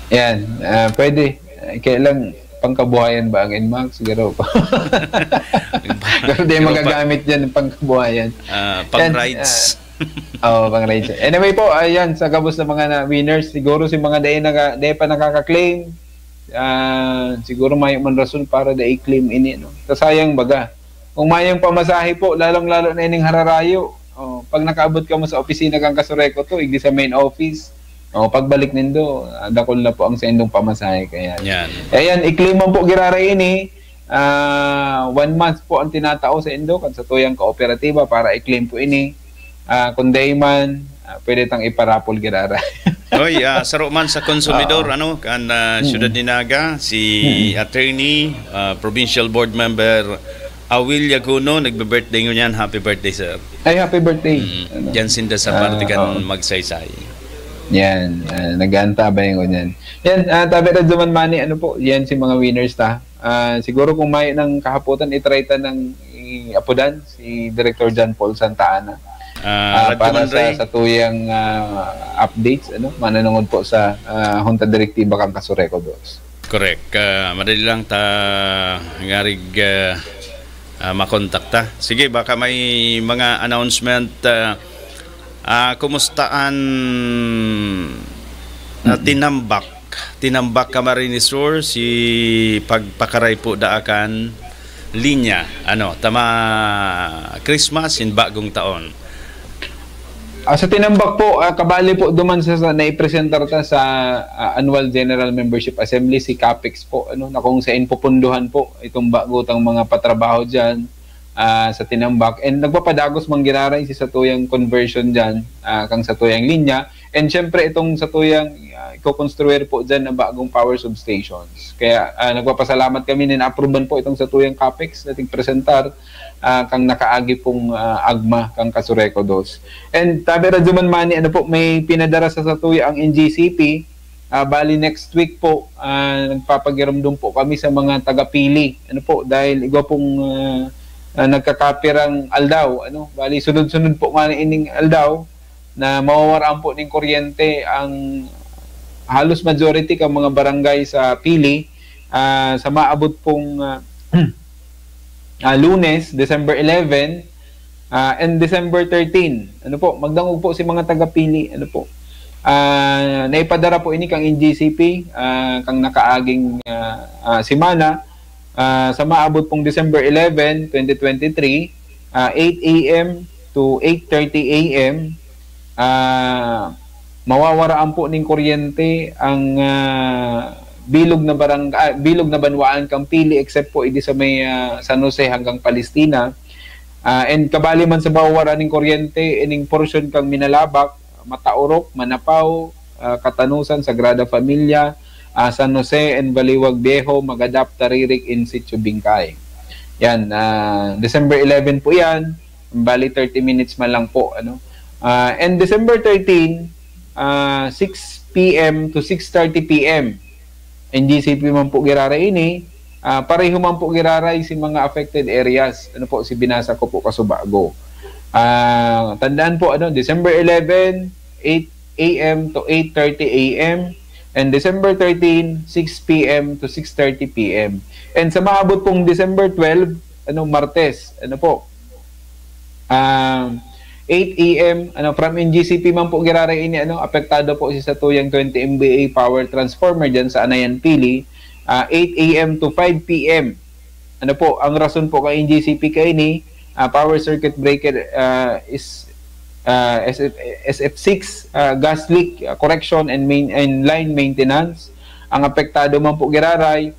Yan, pwede. Kailang pangkabuhayan ba ang NMAX? Siguro pa. Pero di magagamit dyan ng pangkabuhayan. Pang-rides. Pang-rides. Anyway po, ayan, sa gabos na mga winners, siguro si mga day pa nakaka-claim, siguro may man rason para da i-claim ini. Sayang baga. Kung mayang pamasahe po, lalong-lalo na ining hararayo. Pag nakaabot ka mo sa opisina kang Kasureco 2, igdi sa main office, pagbalik nindo, dakol na po ang sa indong pamasahe. Kaya, yan. Ayan, i-claim mo po giraray ini. 1 month po ang tinatao sa Indo kan sa tuyang kooperatiba para i-claim po ini. Kung day man, pwede tang iparapol girara. Oy, saro man sa konsumidor kan Siyudad Dinaga si attorney, provincial board member Awil Yaguno, nagbe-birthday ngunyan. Happy birthday, sir. Ay, happy birthday. Yan sinda sa party kan magsaysay. Yan, nag-aantabay ko yan. Yan, tabi rin duman mani, yan si mga winners ta. Siguro kung may ng kahaputan, itry ta ng apudan, si Director John Paul Santa Ana. Para sa tuyang updates, mananungod po sa Junta Direktiba kang Kasureko Dos. Correct. Madali lang ta ngarig makontakta. Sige, baka may mga announcement. Kumustaan tinambak Camarines Sur si pagpakaray po daakan linya tama Christmas in bagong taon. Sa tinambak po, kabali po duman sa naipresentar ta sa Annual General Membership Assembly si CAPEX po, na kung saan pupunduhan po itong bagutang mga patrabaho dyan sa tinambak. And nagpapadagos manggiraray si sa tuyang conversion dyan, kang sa tuyang linya. And syempre itong sa tuyang iko-construir po dyan ng bagong power substations. Kaya nagpapasalamat kami na na-approvean po itong sa tuyang CAPEX nating presentar kang nakaagi pong agma kang Kasureko Dos. And tabi radyo man mani, may pinadara sa tuya ang NGCP. Bali next week po, nagpapagiramdum po kami sa mga taga-pili. Dahil igwa pong nagkakapirang aldaw. Bali sunod-sunod po nga ining aldaw na mawawaraan po ng kuryente ang halos majority kang mga barangay sa pili sa maabot pong Lunes, December 11 and December 13. Magdangog po si mga taga-pili. Naipadara po ini kang NGCP kang nakaaging simana sa maabot pong December 11, 2023, 8 a.m. to 8:30 a.m. Mawawaraan po ng kuryente ang bilog na banwaan kang pili except po idi sa may San Jose hanggang Palestina. And kabali man sa bawaran ng kuryente ining portion kang Minalabak, Mataorok, Manapaw, Katanusan, Sagrada Familia, San Jose and Baliwag Viejo, Magadap, Taririk, In Situ, Bingkay. Yan, December 11 po yan, bali 30 minutes man lang po. And December 13, 6 p.m. to 6:30 p.m. NGCP man po giraray ini, pareho man po giraray si mga affected areas. Si binasa ko po Kasubago. Tandaan po, December 11, 8 a.m. to 8:30 a.m. and December 13, 6 p.m. to 6:30 p.m. And sa maabot pong December 12, Martes, 8 a.m. From NGCP man po giraray ini, apektado po si sa tuyang 20 MVA power transformer dyan sa Anayan Pili, 8 a.m. to 5 p.m. Ang rason po kay NGCP kay ini, power circuit breaker is SF6 gas leak correction and line maintenance. Ang apektado man po giraray,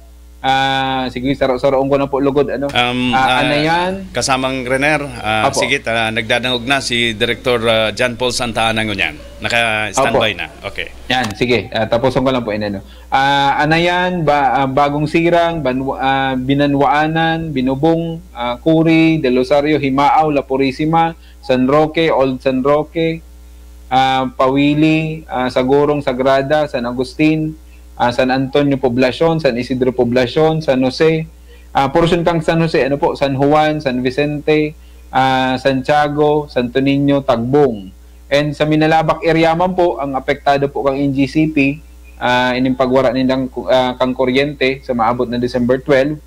sige, saro-saroon ko na po lugod. Anayan. Kasamang Renner, sige, nagdadangog na si Director John Paul Santa Ana ngunyan. Naka-standby na. Okay. Yan, sige. Tapusin ko lang po yun. Anayan, Bagong Sirang, Binanwaanan, Binubong, Curi, Del Rosario, Himaaw, La Purisima, San Roque, Old San Roque, Pawili, Sagurong, Sagrada, San Agustin, San Antonio Poblacion, San Isidro Poblacion, San Jose, portion kang San Jose, San Juan, San Vicente, Santiago, Santo Niño, Tagbong. And sa Minalabak area man po, ang apektado po kang NGCP, ining pagwara nilang kang kuryente sa maabot na December 12,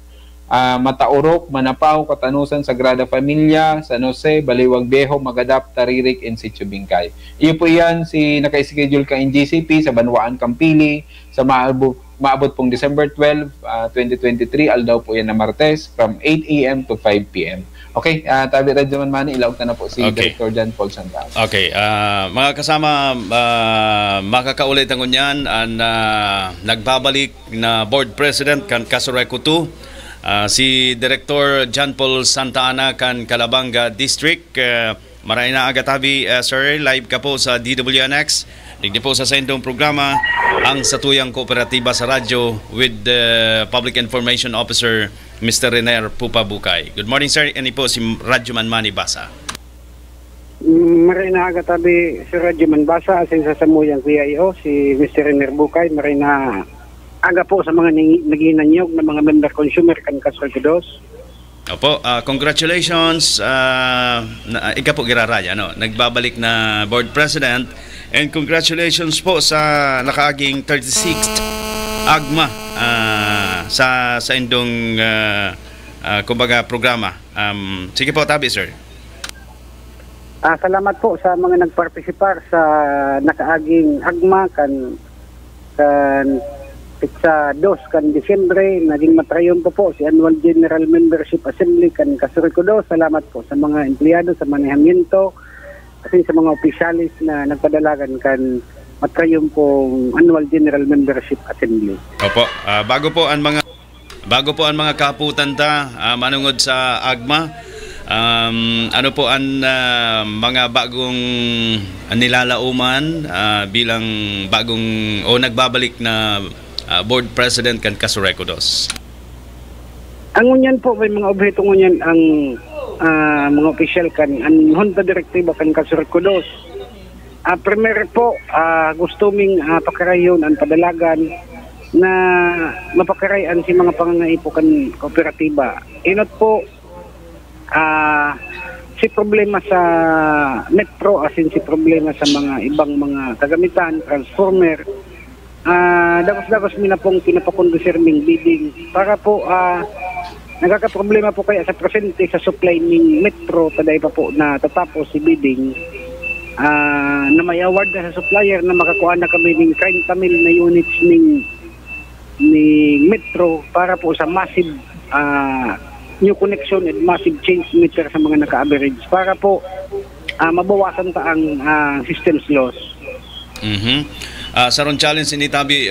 Mataorok, Manapaw, Katanusan, Sagrada Familia, San Jose, Baliwag Viejo, Magadap, Taririk, In Situ, Bingkay. Iyo po yan si naka-schedule kang NGCP sa Banwaan, Kampili sa maabot pong December 12, 2023, aldaw po yan na Martes from 8 a.m. to 5 p.m. Okay, tabi radyo man mani, ilawag na po si Director John Paul Santa. Okay, mga kasama, makakaulit ang unyan ang nagbabalik na Board President kan Kasureko 2, si Director John Paul Santa Ana kan Calabanga District. Maray na agatabi, sir, live ka po sa DWNX. Digdi po sa sendong programa ang Satuyang Kooperatiba sa Radyo with the Public Information Officer Mr. Rener Pupa Bukay. Good morning, sir. Ini po si Radyoman Manny Basa. Maray na agatabi si Radyoman Basa asin sa samuyang PIO si Mr. Rener Bukay. Maray na aga po sa mga naginanyog na mga member consumer kan Kasurkudos. Opo, congratulations. Ika po giraraya, no? Nagbabalik na board president, and congratulations po sa nakaaging 36th AGMA sa indong kumbaga programa. Sige po, tabi, sir. Salamat po sa mga nagpartisipar sa nakaaging AGMA kan sa 2 kan Disyembre, naging matrayon po si Annual General Membership Assembly kan Kasurikudo. Salamat po sa mga empleyado sa manehamiento at sa mga opisyalis na nagpadalagan kan matrayon pong Annual General Membership Assembly. Opo, bago po ang mga kaputan manungod sa AGMA, ano po ang mga bagong nilalauman bilang bagong o nagbabalik na board president kan Kasurekudos? Ang unyan po, may mga objeto ngunyan ang mga opisyal kan ang Junta Direktiba kan Kasurekudos. Primer po, gusto ming pakarayon ang padalagan na mapakarayan si mga pangangaipo kan kooperatiba. Inot po, si problema sa metro asin si problema sa mga ibang mga kagamitan, transformer, dagos-dagos mina pong pinapakondusir ming bidding para po nagkakaproblema po kaya sa presente sa supply ng metro taday pa po na tatapos si bidding na may award na sa supplier na makakuha na kami ng 30 mil na units ng metro para po sa massive new connection and massive change meter sa mga naka-average para po mabawasan ta ang systems loss. Sa ron challenge ni Tabi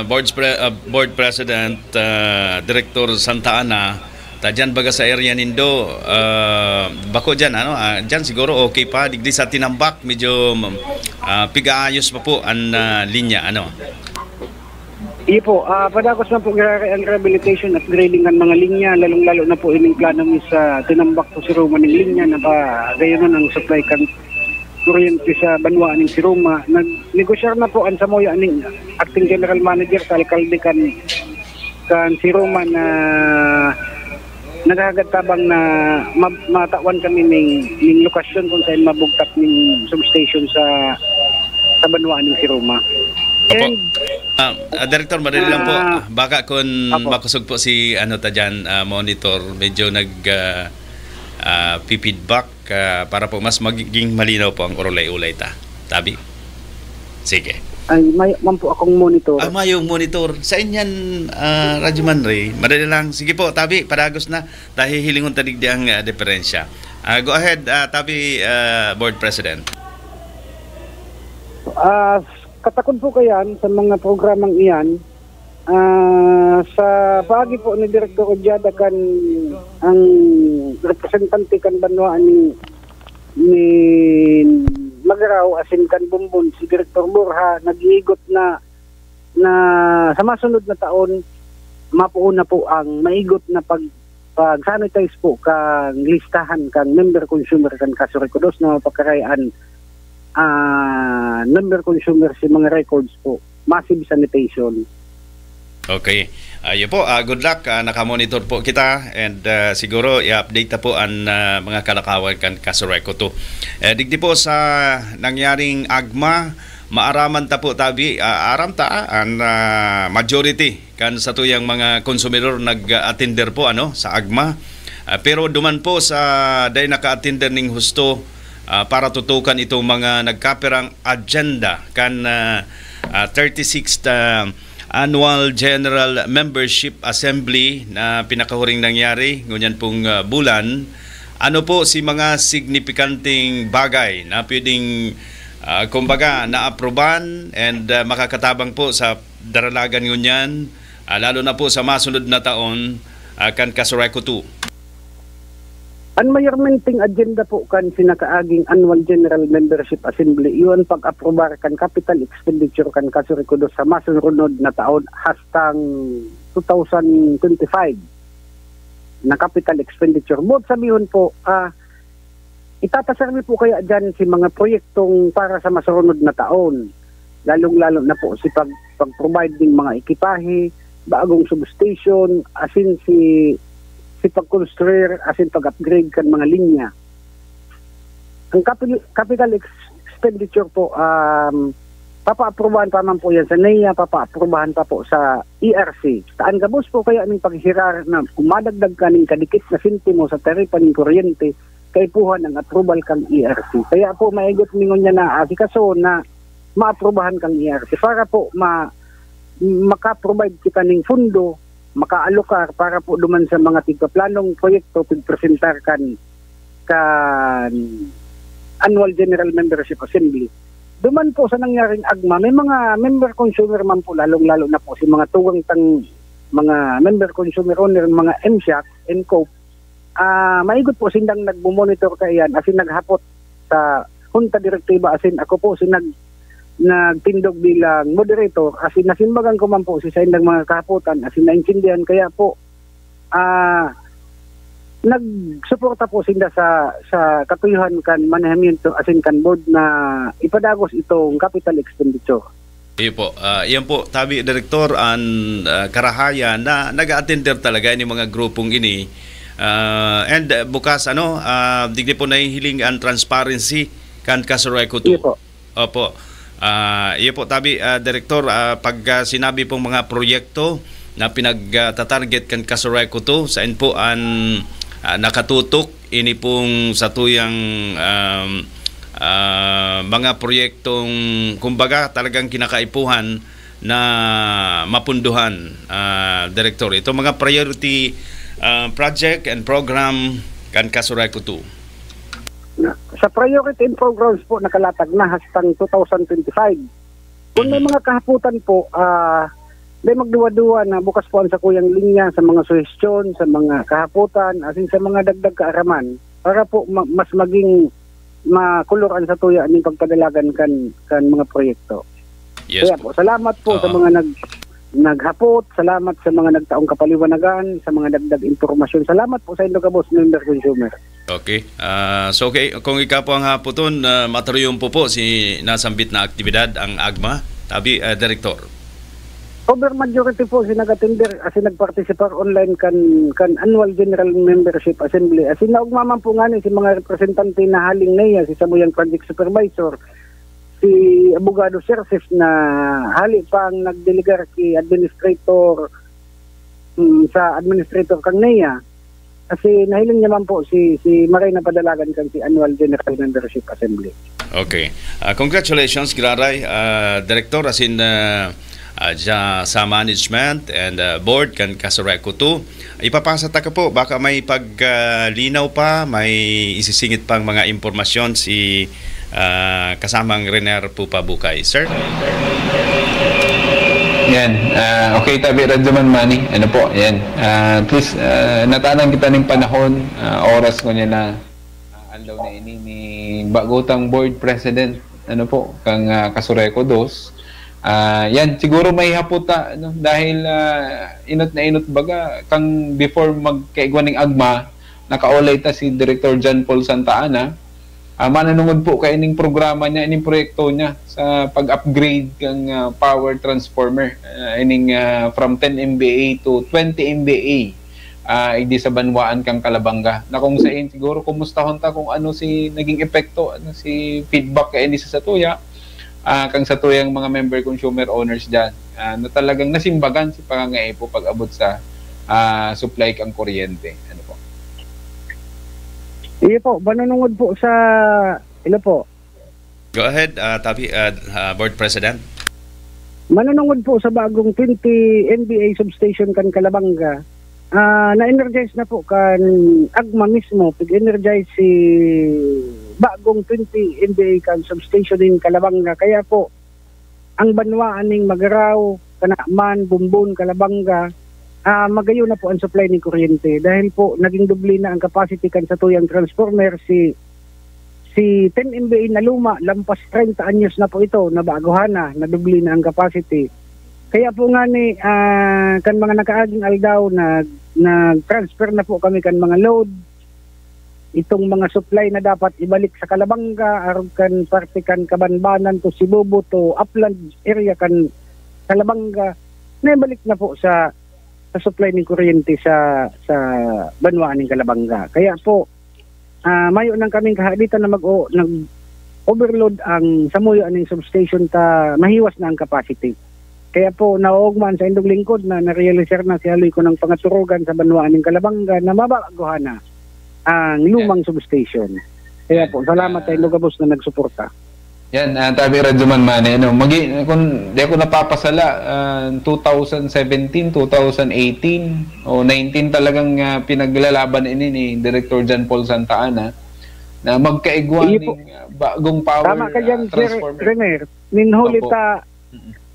board president Director Santa Ana, dyan baga sa area nindo, bako dyan dyan siguro okay pa digdi sa tinambak medyo pigaayos pa po ang linya Iyo po, padagos na po ang rehabilitation at grading ng mga linya, lalong-lalo na po ining plano sa tinambak po si Roma ng linya na ba gayon na ng supply kan kuryente sa banwa ng si Roma. Nag-negosyar na po ang Samoya ng acting general manager sa alkalde kan si Roma na naghahagat-tabang na matawan kami ng lokasyon kung saan mabugtak ng substation sa banwa ng si Roma. And Director, madali lang po. Baka kung makusog po si monitor, medyo feedback para po mas magiging malinaw po ang ulay-ulay Tabi? Sige. Ay, man po akong monitor. Mayong monitor. Sa inyan, Radyoman Ray, madali lang. Sige po, Tabi, padagos na. Dahil hilingon tanig di ang diferensya. Go ahead, Tabi, Board President. Katakod po kayan sa mga programang iyan. Sa pagi po ni Direktor Ojada kan ang representante kan banwa ni Magaraw asin kan Bumbon si Direktor Borja nag-iigot na sa masunod na taon mapuuna po ang maigot na pag-sanitize po kang listahan kang member consumer kan Kasurikudos na mapagkarayaan member consumer si mga records po, massive sanitation. Okay. Yun po, good luck. Nakamonitor po kita and siguro i-update na po ang mga kalakawan kan Kasureko to. Digdi po sa nangyaring AGMA, maaraman ta po Tabi, aram ta ang majority kan sa tuyang mga konsumidor nag-attender po sa AGMA. Pero duman po sa dahil naka-attender ning husto para tutukan itong mga nagkapirang agenda kan 36th Annual General Membership Assembly na pinakahuring nangyari ngunyan pong bulan. Ano po si mga signifikanteng bagay na pwedeng kumbaga na-aproban and makakatabang po sa daralagan ngunyan lalo na po sa masunod na taon kan Kasureko 2? Ang mayarmenting agenda po kan sinakaaging annual General Membership Assembly, yun pag-aprobar kan capital expenditure kan Kasureko 2 sa masunod na taon hastang 2025 na capital expenditure. Both sabihin po, itatasarmi po kaya dyan si mga proyektong para sa masunod na taon. Lalong-lalo na po si pag-provide ng mga ekipahe, bagong substation, asin si pag-construir, asin pag-upgrade kan mga linya. Ang capital expenditure po, papa-aprobahan pa man po yan sa NEA, papa-aprobahan pa po sa ERC. Taan gabos po kaya ng paghirar na kumadagdag ka ng kadikit na sintimo sa taripa ng kuryente, kaipuhan ang approval kang ERC. Kaya po maigot ningon niya na asikaso na ma-aprobahan kang ERC para po maka-provide kita ng fundo, maka-alokar para po duman sa mga tigpaplanong proyekto pagpresentar kan Annual General Membership Assembly. Duman po sa nangyaring agma, may mga member consumer man po, lalong-lalo na po si mga tuwang mga member consumer owner, mga MSHAC, NCOP, maigot po sindang nagmumonitor kayan, asin naghapot sa Junta Direktiba, asin ako po nagtindog bilang moderator, asin nasimbagan ko man po si sa indang mga kahapotan, asin naintindihan, kaya po nagsuporta po sinda sa katuyuhan kan manahamiento asin kan board na ipadagos itong capital expenditure. Iyo po, yan po, tabi Direktor, ang karahayan na nag-attender talaga ni mga grupong ini. And bukas, digdi po nahihiling ang transparency kan Kasureko 2. Iyo po. Opo. Iyo po, tabi Direktor, pag sinabi pong mga proyekto na pinagtatarget kan Kasureko 2, saan po ang nakatutok ini pong sa tuyang mga proyektong kumbaga talagang kinakaipuhan na mapunduhan, Director. Ito mga priority project and program kan Kasureko 2. Sa priority and programs po nakalatag na hastang 2025. Kung may mga kahaputan po, may magduwa-duwa na bukas po sa kuyang linya sa mga suhestyon, sa mga kahaputan, asin sa mga dagdag kaaraman para po mas maging makuluran sa tuya ang pagpadalagan kan mga proyekto. Yes, kaya po, salamat po sa mga naghapot, salamat sa mga nagtaong kapaliwanagan, sa mga dagdag impormasyon. Salamat po sa Indo Kabos Member Consumer. Okay. So okay, kung ikaw po ang hapoton, mataruyong po si nasambit na aktibidad ang AGMA, tabi Director. Over majority po sinag-attender asin nagparticipar online kan Annual General Membership Assembly. Asin naugmaman po nga si mga representante na haling NEA, si Samuyang Project Supervisor, si Abogado Serses na hali pang nagdelegar ki administrator sa administrator kang NEA. Kasi nahiling naman po si Maray na padalagan kan si Annual General Membership Assembly. Okay. Congratulations, Giraray, Director, asin sa management and board kan Kasureko 2. Ipapasa ta ka po, baka may paglinaw pa, may isisingit pang mga impormasyon si kasamang Rener Pupa Bukay. Sir? Yan. Okay, tabi Radyoman Manny. Ano po, yan. Please, natanang kita ng panahon, oras ko niya na andaw na ini ni bagutang board president, ano po, kang Kasureko 2. Yan, siguro may haputa, no? Dahil inot na inot baga, kang before magkaigwan ng AGMA, nakaulay ta si Director John Paul Santa Ana, mananungod po kay ining programa niya, ining proyekto niya sa pag-upgrade kang power transformer, ining from 10 MVA to 20 MVA, hindi sa banwaan kang Kalabanga. Na kung saan siguro kumustahon ta kung ano si naging epekto, ano si feedback kay ini sa Satuya, kang sa tuyang mga member consumer owners dyan, na talagang nasimbagan si pangangay po pag-abot sa supply kang kuryente. Ano po? Iyo po, manunungod po sa po. Go ahead, Board President. Manunungod po sa bagong 20 NBA substation kan Kalabanga. Na-energize na po kan AGMA mismo, pag-energize si bagong 20 NBA kan substation in Kalabanga. Kaya po, ang banwaan ng Magaraw, Kanaman, Bumbun, Kalabanga, magayo na po ang supply ng kuryente dahil po naging doble na ang capacity kan sa tuyang transformer si 10 MVA na luma, lampas 30 anyos na po ito, na baguhan na doble na ang capacity. Kaya po nga ni kan mga nakaaging aldaw na transfer na po kami kan mga load, itong mga supply na dapat ibalik sa Calabanga, aron kan parte kan Kabanbanan to Sibubo to Upland area kan Calabanga, na ibalik na po sa supply ng kuryente sa Banwaan ng Calabanga. Kaya po mayo nang kaming kahaditan na nag-overload ang samuyo aning substation ta mahiwas na ang capacity. Kaya po naugman sa indong lingkod na narealiser na si Haloy ko ng pangaturugan sa Banwaan ng Calabanga na mabaguhan na ang lumang substation. Kaya po salamat sa indong gabos na nagsuporta. Yan, Tabi Radyo Manmani, kung di ako napapasala, 2017, 2018, o 19 talagang pinaglalaban ini ni Director John Paul Santa Ana na magkaigwan ng bagong power tama ka dyan, transformer. Sir Rener, minhulita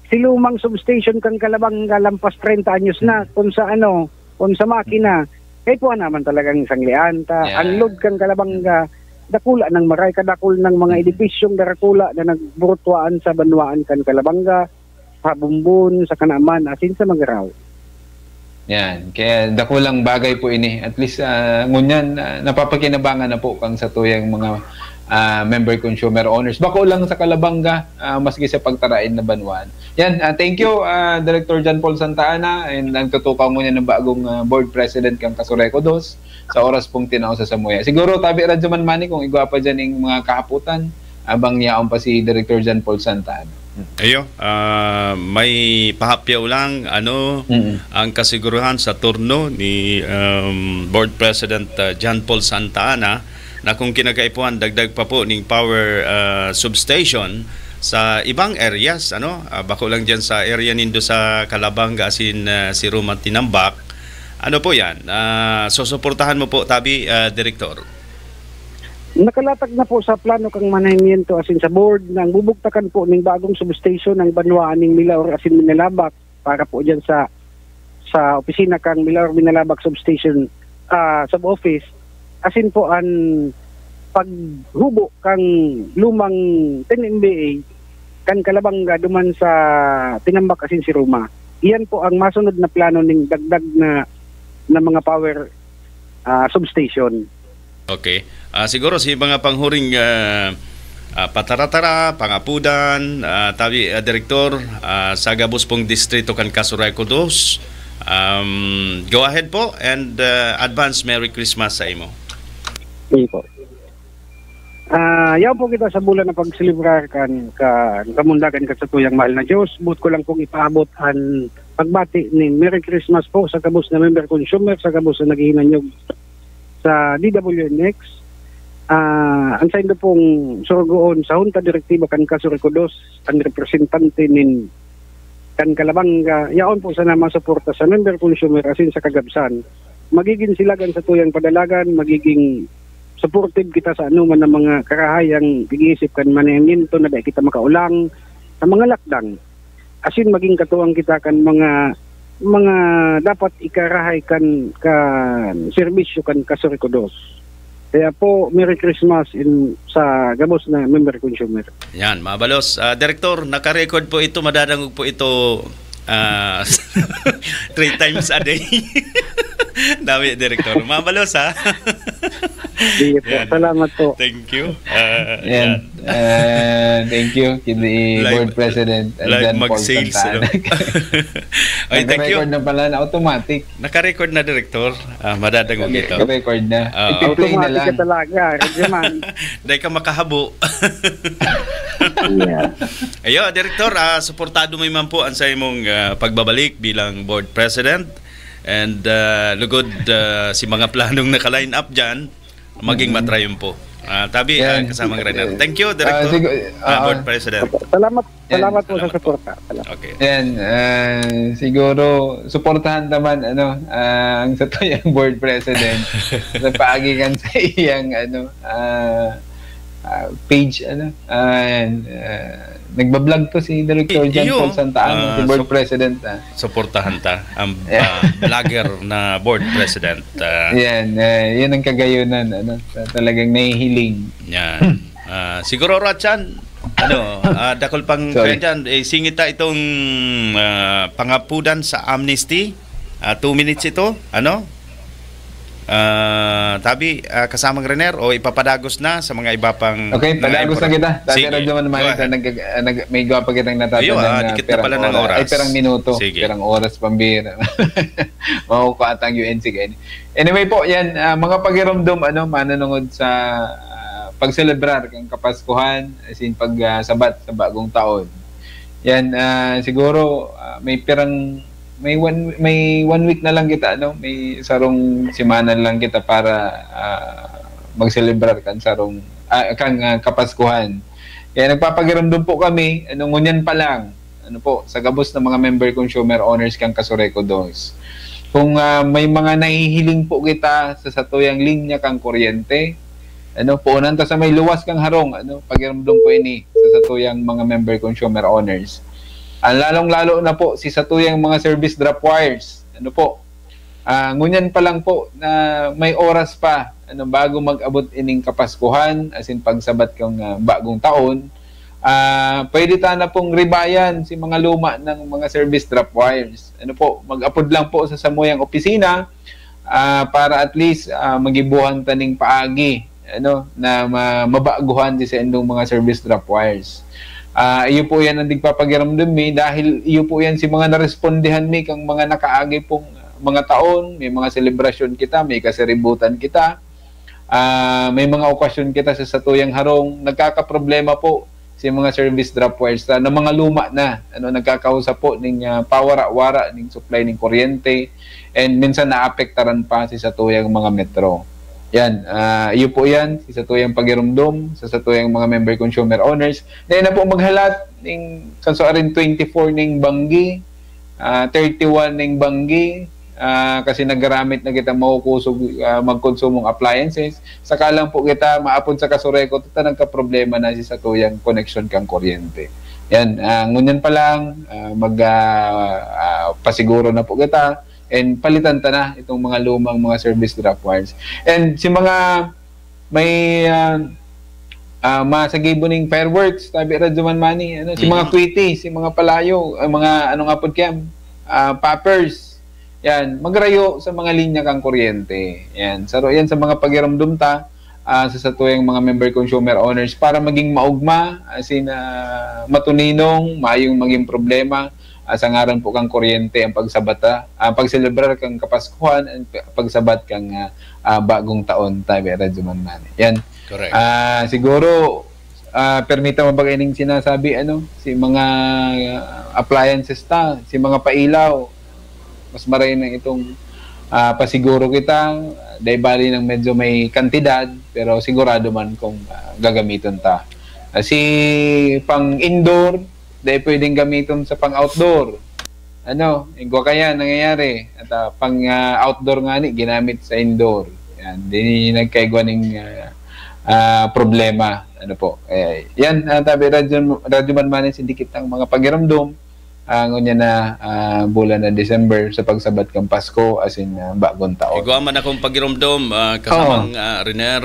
si lumang substation kang Calabanga lampas 30 anyos na kung sa makina, po naman talagang sanglian. Ang load kang Calabanga, dakula ng maray kadakul ng mga edipisyong darakula na nagburtuan sa Banwaan kan Calabanga, sa Bumbun, sa Kanaman, asin sa Magaraw. Yan, kaya dakulang bagay po ini. At least ngunyan napapakinabangan na po kang sa tuyang mga member consumer owners. Bako lang sa Calabanga, maski sa pagtarain na Banwaan. Yan, thank you Director John Paul Santa Ana, and ang tutukaw mo niya ng bagong board president kang Kasureco 2 sa oras pong tinaw sa Samuya. Siguro Tabi Radyo Manmani kung igwa pa dyan yung mga kahaputan abang niyaon pa si Director John Paul Santa Ana. Ayo, may pahapyaw lang ang kasiguruhan sa turno ni Board President John Paul Santa Ana na kung kinagaipuan dagdag pa po ning power substation sa ibang areas, bako lang diyan sa area nindo sa Calabanga asin si Roman Tinambak. Ano po yan? Susuportahan mo po, Tabi, Director? Nakalatag na po sa plano kang manahimiento asin sa board nang bubugtakan po ng bagong substation ng Banwaan ng Milaor asin Minalabak para po dyan sa opisina kang Milaor Minalabak substation sub-office asin po ang paghubo kang lumang 10 MVA kan Calabanga duman sa Tinambak asin si Roma. Iyan po ang masunod na plano ng dagdag na mga power substation. Okay. Siguro si mga panghuring pataratara, pangapudan, Tabi Director, sa gabos pong distrito kan Kasureco 2. Go ahead po and advance Merry Christmas sa imo. Okay po. Yaw po kita sa bulan na pagselebrar kan kamundagan ka sa tuyang mahal na Diyos. But ko lang pong ipaabot ang pagbati ni Merry Christmas po sa kabos na member consumer, sa kabos na naghihinanyog sa DWNX. Ang sa indo pong surgoon sa Junta Direktiba kan Kasureco 2, ang representante nin kan Calabanga, yaon po sana masuporta sa member consumer asin sa kagabsan. Magiging silagan sa tuyang padalagan, magiging supportive kita sa anuman ng mga karahayang pag-iisip kan manahimiento na dahil kita makaulang sa mga lakdang. Asin maging katuwang kita kan mga dapat ikarahay kan serbisyo kan Kasureco 2. Kaya po, Merry Christmas sa gabos na member consumer. Yan, mabalos. Director, naka-record po ito, madadangog po ito 3 times a day. Dami, Director. Mabalos, ha? Sige po, salamat po. Thank you. Thank you, kini Board President John Paul Santa Ana. Naka-record na pala na automatic. Naka-record na, Director. Madadangog ito. Naka-record na. I-play na lang. Automatic ka talaga. Dahil ka makahabo. Ayo, Director, suportado mo man po ang sa imong pagbabalik bilang Board President. And lugod si mga planong naka-line up dyan, maging matrayon po. Tabi, kasamang Rener. Thank you, Director. Board President. Salamat po sa suporta. Okay. Yan, siguro suportahan naman ang sa tuyang Board President sa paagigan sa iyang page nagbablog to si Director John Paul Santa Ana, si board president. Suportahan ta ang vlogger na board president. Yan ang kagayunan, talagang nahihiling. Yan. Siguro Ratchan, dakol pang dyan, singita itong pangapudan sa amnesty. 2 minutes ito, Tabi, kasamang Renner o ipapadagos na sa mga iba pang... Okay, padagos na kita. Dati radyo man may gawa pa kitang natatandang dikit na pala ng oras. Ay, perang minuto. Sige. Perang oras, pambira. Makukuha at ang UNC. Anyway po, yan, mga pagiramdom, mananungod sa pagselebrar kang Kapaskuhan, as in pagsabat sa bagong taon. Yan, siguro, may one week na lang kita, may sarong simana lang kita para magselebrar kan sarong Kapaskuhan. Kaya nagpapagiramdam po kami, ngunyan pa lang, sa gabos ng mga member consumer owners kang Kasureco 2. Kung may mga nahihiling po kita sa satuyang linya kang kuryente, puunan ta sa may luwas kang harong, pagiramdam po ini sa satuyang mga member consumer owners. Lalong-lalo na po si satuyang mga service drop wires. Ngunyan pa lang po na may oras pa bago mag-abot ining Kapaskuhan, as in pagsabat kang bagong taon, pwede ta na pong ribayan si mga luma ng mga service drop wires. Mag-upload lang po sa samuyang opisina para at least magibuhan taning paagi na mabaguhan sa endong mga service drop wires. Iyo po yan ang digpapagiramdam mi dahil iyo po yan si mga narespondihan mi kang mga nakaagi pong mga taon, may mga selebrasyon kita, may kaseributan kita, may mga okasyon kita sa satuyang harong, nagkakaproblema po si mga service drop wires na mga luma na, nagkakausap po ng pawara-wara ng supply ng kuryente, and minsan naapektaran pa si satuyang mga metro. Yan, iyo po yan, sa tuyang pagiramdom, sa tuyang mga member consumer owners. Dahil na po maghalat ng kansuarin 24 ng Banggi, 31 ng Banggi, kasi nagaramit na kita makukusog magkonsumong appliances. Saka lang po kita maapod sa Kasureco, nagka-problema na sa tuyang connection kang kuryente. Yan, ngunyan pa lang, pasiguro na po kita, and palitan ta na itong mga lumang mga service drop wires. And si mga may masagibo ning fireworks, tabi radyo man mani, si mga kwiti, si mga palayo, mga apod kayam, poppers, yan, magrayo sa mga linya kang kuryente. Yan, saro yan sa mga pagiramdum ta sa satuyang mga member consumer owners para maging maugma, as in matuninong, mayong maging problema. Sa ngaran po kang kuryente ang pagsabata, pagselebrar kang Kapaskuhan, and pagsabat kang bagong taon, tabi radyo man mani. Yan. Correct. Siguro permita mo ba kayong sinasabi si mga appliances ta, si mga pailaw, mas maray na itong pasiguro kita, dahil bali ng medyo may kantidad, pero sigurado man kung gagamitin ta. Si pang indoor, dahil pwedeng gamitin sa pang-outdoor. Igwa kaya nangyayari. At pang outdoor nga ginamit sa indoor. Yan, di nagkaigwa ng problema. Yan, tabi radyo man manin sindikit ng mga pagiramdom. Ngunya na bulan na December sa pagsabat kang Pasko, as in bagong taon. Igwa man akong pagiramdom, kasamang Renner,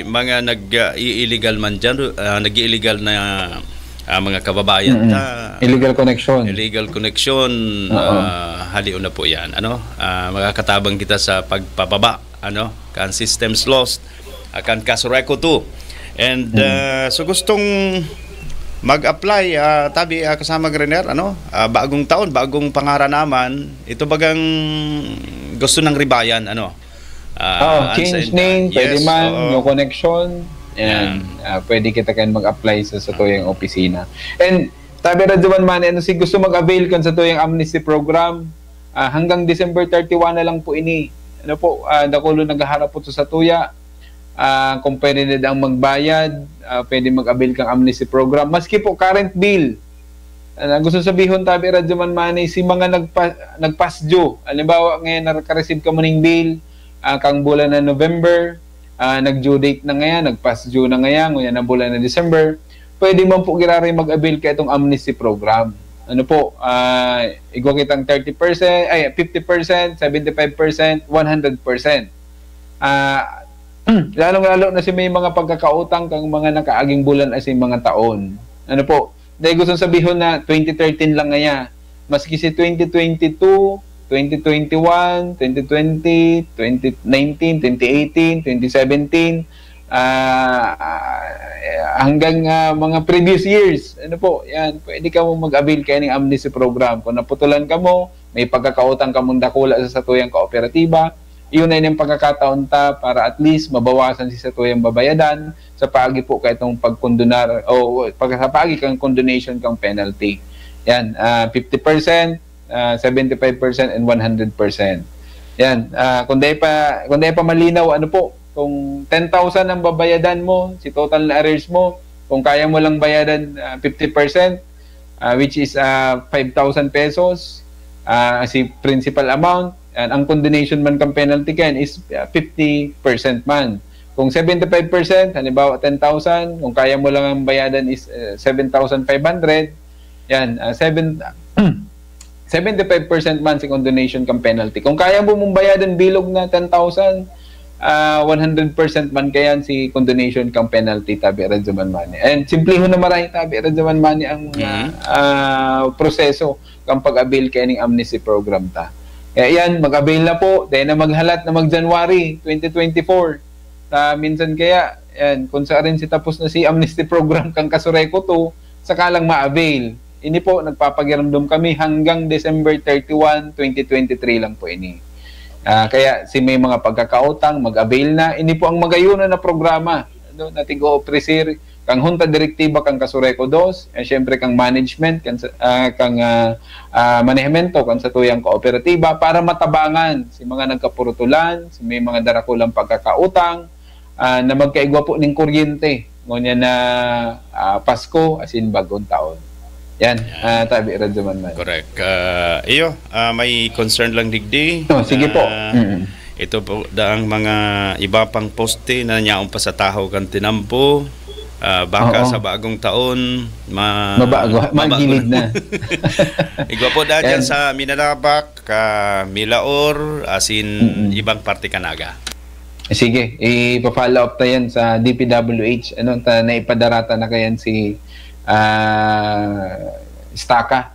mga nag-i-illegal man dyan, nag-i-illegal na mga kababayan illegal connection haliw na po yan makakatabang kita sa pagpapaba kan systems lost kan Kasureco 2 and so gustong mag-apply tabi kasama Renner bagong taon, bagong pangaranaman, ito bagang gusto ng ribayan change name, pwede man, no connection. And pwede kita kan mag-apply sa tuyang opisina. And tabi radyo man si gusto mag-avail kan sa tuyang amnesty program, hanggang December 31 na lang po ini. Dakulo naghaharap po sa tuya. Kung pwede na ang magbayad, pwede mag-avail kang amnesty program. Maski po current bill. Gusto sabihin tabi radyo man si mga nagpas due. Halimbawa ngayon naka-receive ka mo ning bill kang bulan na November, nag-due date na ngayon, nag-pass due na ngayon, ngayon na bulan na December, pwede man po giraray mag-avail ka itong amnesty program. Ano po, igwa kitang 30%, ay 50%, 75%, 100%. Lalong-lalo na si may mga pagkakautang kang mga nakaaging bulan as mga taon. Ano po, dahil gusto sabihin na 2013 lang ngaya, maski si 2022, 2021, 2020, 2019, 2018, 2017, hanggang mga previous years. Ano po, yan, pwede ka mo mag-avail kayo ng amnesty program. Kung naputulan ka mo, may pagkakautang ka mong dakula sa satuyang kooperatiba, yun na yung pagkakataon ta para at least mabawasan si satuyang babayadan sa paagi po ka itong pagkondonar o sa paagi kang condonation kang penalty. Yan, 50%, 75% and 100%. Yan, kung di pa malinaw, ano po, kung 10,000 ang babayadan mo, si total na arrears mo, kung kaya mo lang bayadan 50%, which is 5,000 pesos, si principal amount, and ang condonation man kang penalty kan is 50% man. Kung 75%, halimbawa 10,000, kung kaya mo lang ang bayadan is 7,500, yan, 75% man si condonation kang penalty. Kung kaya mo mong bayadan bilog na 10,000, 100% man kayan si condonation kang penalty tabi radyaman mani. And simple ho na marami tabi radyaman mani ang proseso kang pag-avail kaya ng amnesty program ta. Kaya yan, mag-avail na po, dahil na maghalat na mag-January 2024. Minsan kaya, yan, kung saan rin si tapos na si amnesty program kang Kasureco 2, saka lang ma-avail. Ini po, nagpapagiramdam kami hanggang December 31, 2023 lang po ini. Kaya si may mga pagkakautang, mag-avail na. Ini po ang magayunan na programa. Nating o-presir, kang hunta direktiba kang Kasureco 2, syempre kang management, kang manehemento, kang satuyang kooperatiba, para matabangan si mga nagkapurutulan, si may mga darakulang pagkakautang, na magkaigwa po ng kuryente. Ngunyan na Pasko, as in bagong taon. Yan, tabi radyaman man. Correct. May concern lang digdi. Sige po. Ito po daang mga iba pang poste na nanyaon pa sa tahaw kan tinampo. Baka sa bagong taon magilid na. Igwa po dyan sa Minalabak, Milaor, as in ibang parte Kanaga. Sige, ipa-follow up tayo yan sa DPWH. Naipadarata na kayan si Staka,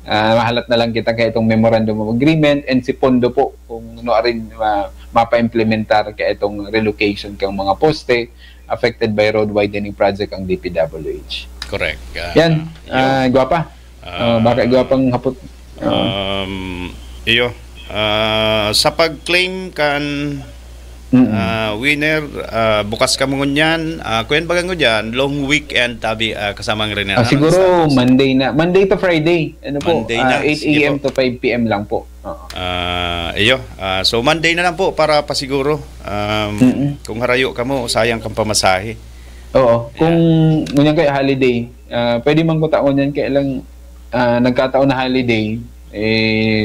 mahalat na lang kita kaya itong memorandum of agreement, and si Pondo po kung ano rin mapa-implementar kaya itong relocation kang mga poste affected by road widening project ang DPWH. Correct. Yan, gwapa. Baka gwapang hapot. Sa pag-claim kan winner, bukas ka mo ngunyan, kuyan bagang ngunyan, long weekend tabi kasamang rin na. Siguro Monday na. Monday to Friday. Monday na. 8 a.m. to 5 p.m. lang po. So Monday na lang po para pasiguro. Kung harayo ka mo, sayang kang pamasahe. Oo. Kung ngunyan kay holiday, pwede man ko taon yan kaya lang nagkataon na holiday,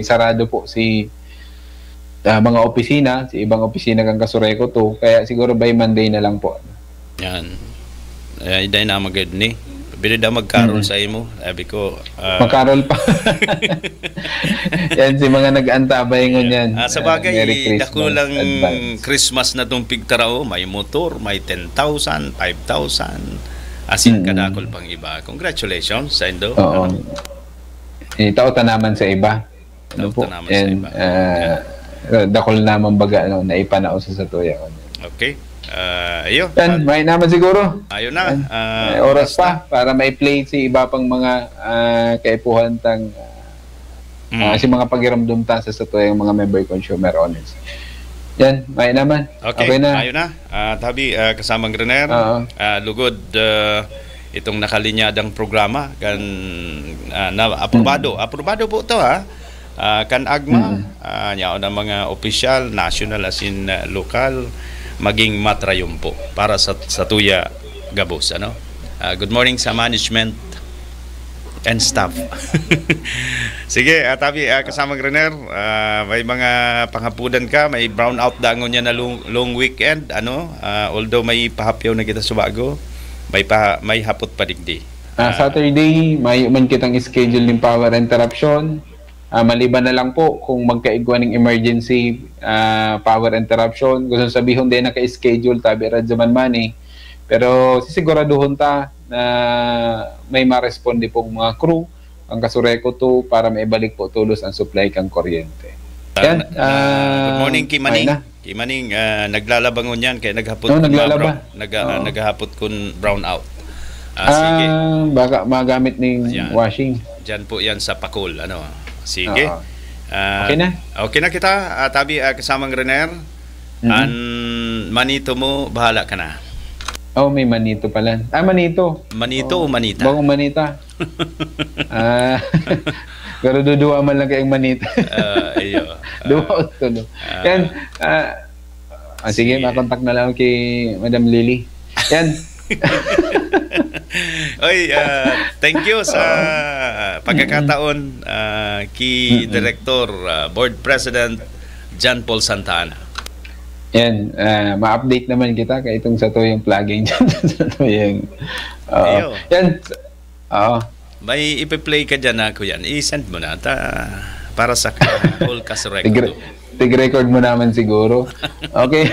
sarado po si mga opisina, si ibang opisina kang Kasureco 2, kaya siguro by Monday na lang po. Yan. Iday na magad ni. Bili daw magkarol sa imo. Sabi ko, magkarol pa. Yan si mga nag-antabay ngunyan. Sa bagay, dako lang Christmas na itong pigtarao, may motor, may 10,000, 5,000, asin kadakol pang iba. Congratulations sa Indo. Oo. Tauta naman sa iba. Tauta naman sa iba. Dakol naman baga naipanao sa tuya. Okay. May naman siguro. Ayun na. Oras pa para mai-play si iba pang mga kaipuhan tang si mga pagiramdum ta sa tuya yung mga member consumer honest. Yan, may naman. Okay na. Ayun na. Tabi kasamang Renner. Lugod itong nakalinyadang programa kan na aprobado. Aprobado po to kan agma nyaon ang mga opisyal national as in local maging matrayumpo para sa tuya gabos good morning sa management and staff. Sige, tabi kasamang Renner, may mga panghapudan ka, may brown out dangon niya na long weekend although may pahapyaw na kita sa bago, may hapot pa digdi. Saturday, may man kitang schedule ng power interruption. Maliban na lang po kung magkaigwa ng emergency power interruption. Gusto sabihin din naka-schedule tabi radyo man pero sisiguraduhon ta na may ma-responde pong mga crew ang Kasureco 2 para maibalik po tulos ang supply kang kuryente. Yan. Good morning, Kimaning. Kimaning, naglalabangon yan kaya naghapot naghahapot kun brown out. Sige. Baka magamit ng washing. Diyan po yan sa Pakul. Sige. Okay na? Okay na kita. Tabi kasamang Rener. Manito mo, bahala ka na. May manito pala. Manito. Manito o manita? Bagong manita. Pero dudua man lang kayong manita. Iyo. Dua o tulo. Yan. Sige, makontak na lang kay Madam Lily. Yan. Oy, thank you sa pagkakataon kay Director Board President John Paul Santa Ana. Yan, ma-update naman kita kay itong sa tuyong plugging dyan. Yan. May ipi-play ka dyan na yan. I-send mo na para sa whole Kasureco. Tig-record mo naman siguro. Okay.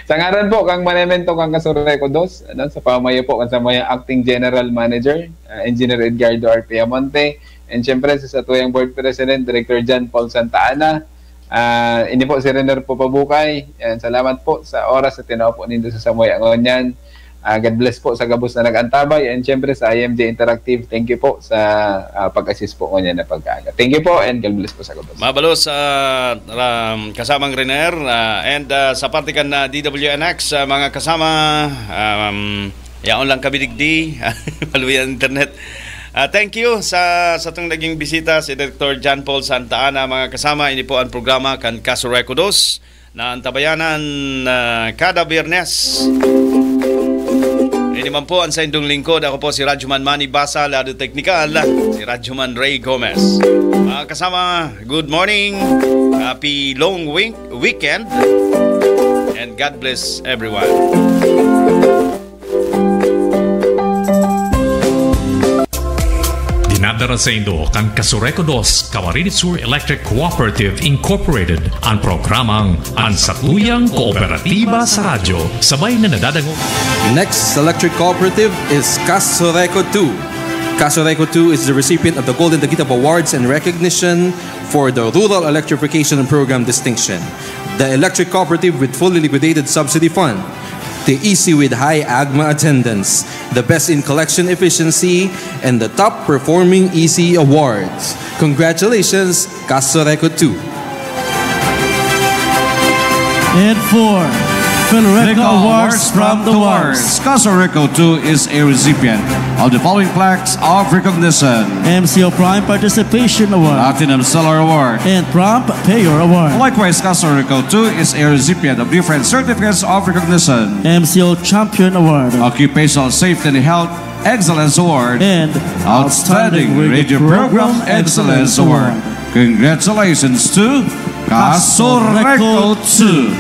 Sa ngaran po, kang manemento kang Kasureco 2, sa pamaya po, sa maya Acting General Manager, Engineer Edgardo R. Piamonte, and syempre sa tuyang Board President, Director John Paul Santa Ana. Ini po si Renner po Pabukay. Salamat po sa oras na tinaw po nindo sa Samoy Angonyan. God bless po sa gabos na nag-antabay, and syempre sa IMJ Interactive, thank you po sa pag-assist po niya na pagkaga. Thank you po, and God bless po sa gabos. Mabalos kasamang Renner, and sa partikan na DWNX, mga kasama, yaon lang kabidigdi, maluyan internet. Thank you sa itong naging bisita si Dr. John Paul Santa Ana, mga kasama. Ini po ang programa kan Kasureco 2 na antabayanan kada Biyernes. Ini man po ang sa indong lingkod. Ako po si Radyoman Manny Basa, lado teknikal si Radyoman Ray Gomez. Mga kasama, good morning, happy long weekend, and God bless everyone. Dinadara sa Indo kan Kasureco 2 Camarines Sur Electric Cooperative Incorporated ang programang Ang Satluyang Kooperatiba sa Radyo, sabay na nadadango. Next electric cooperative is Kasureco 2. Kasureco 2 is the recipient of the Golden Daguitav Awards and recognition for the Rural Electrification Program distinction. The electric cooperative with fully liquidated subsidy fund. The EC with high AGMA attendance, the best in collection efficiency, and the top performing EC awards. Congratulations, Kasureco 2. And 4, Philreco Awards from the Wars. Kasureco 2 is a recipient of the following plaques of recognition: MCO Prime Participation Award, Platinum Seller Award, and Prompt Payer Award. Likewise, Kasureco 2 is a recipient of different certificates of recognition: MCO Champion Award, Occupational Safety and Health Excellence Award, and Outstanding Radio Program Excellence Award. Congratulations to Kasureco 2.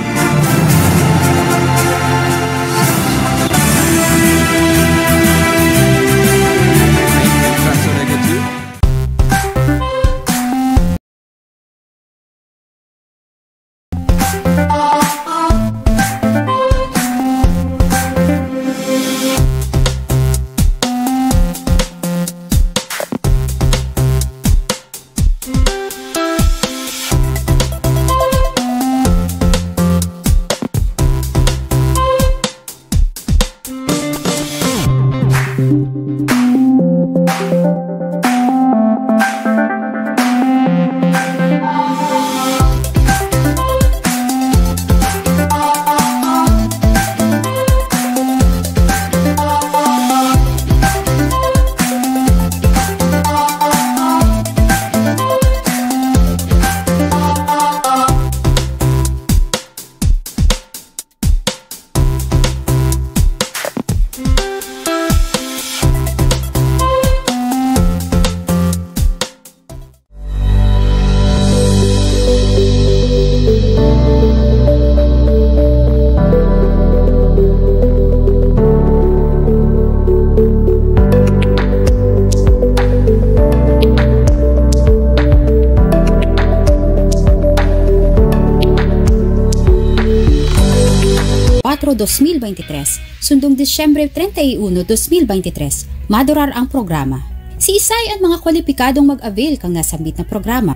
Enero 2023, sundong Disyembre 31, 2023, madurar ang programa. Si Isay ang mga kwalipikadong mag-avail kang nasambit na programa.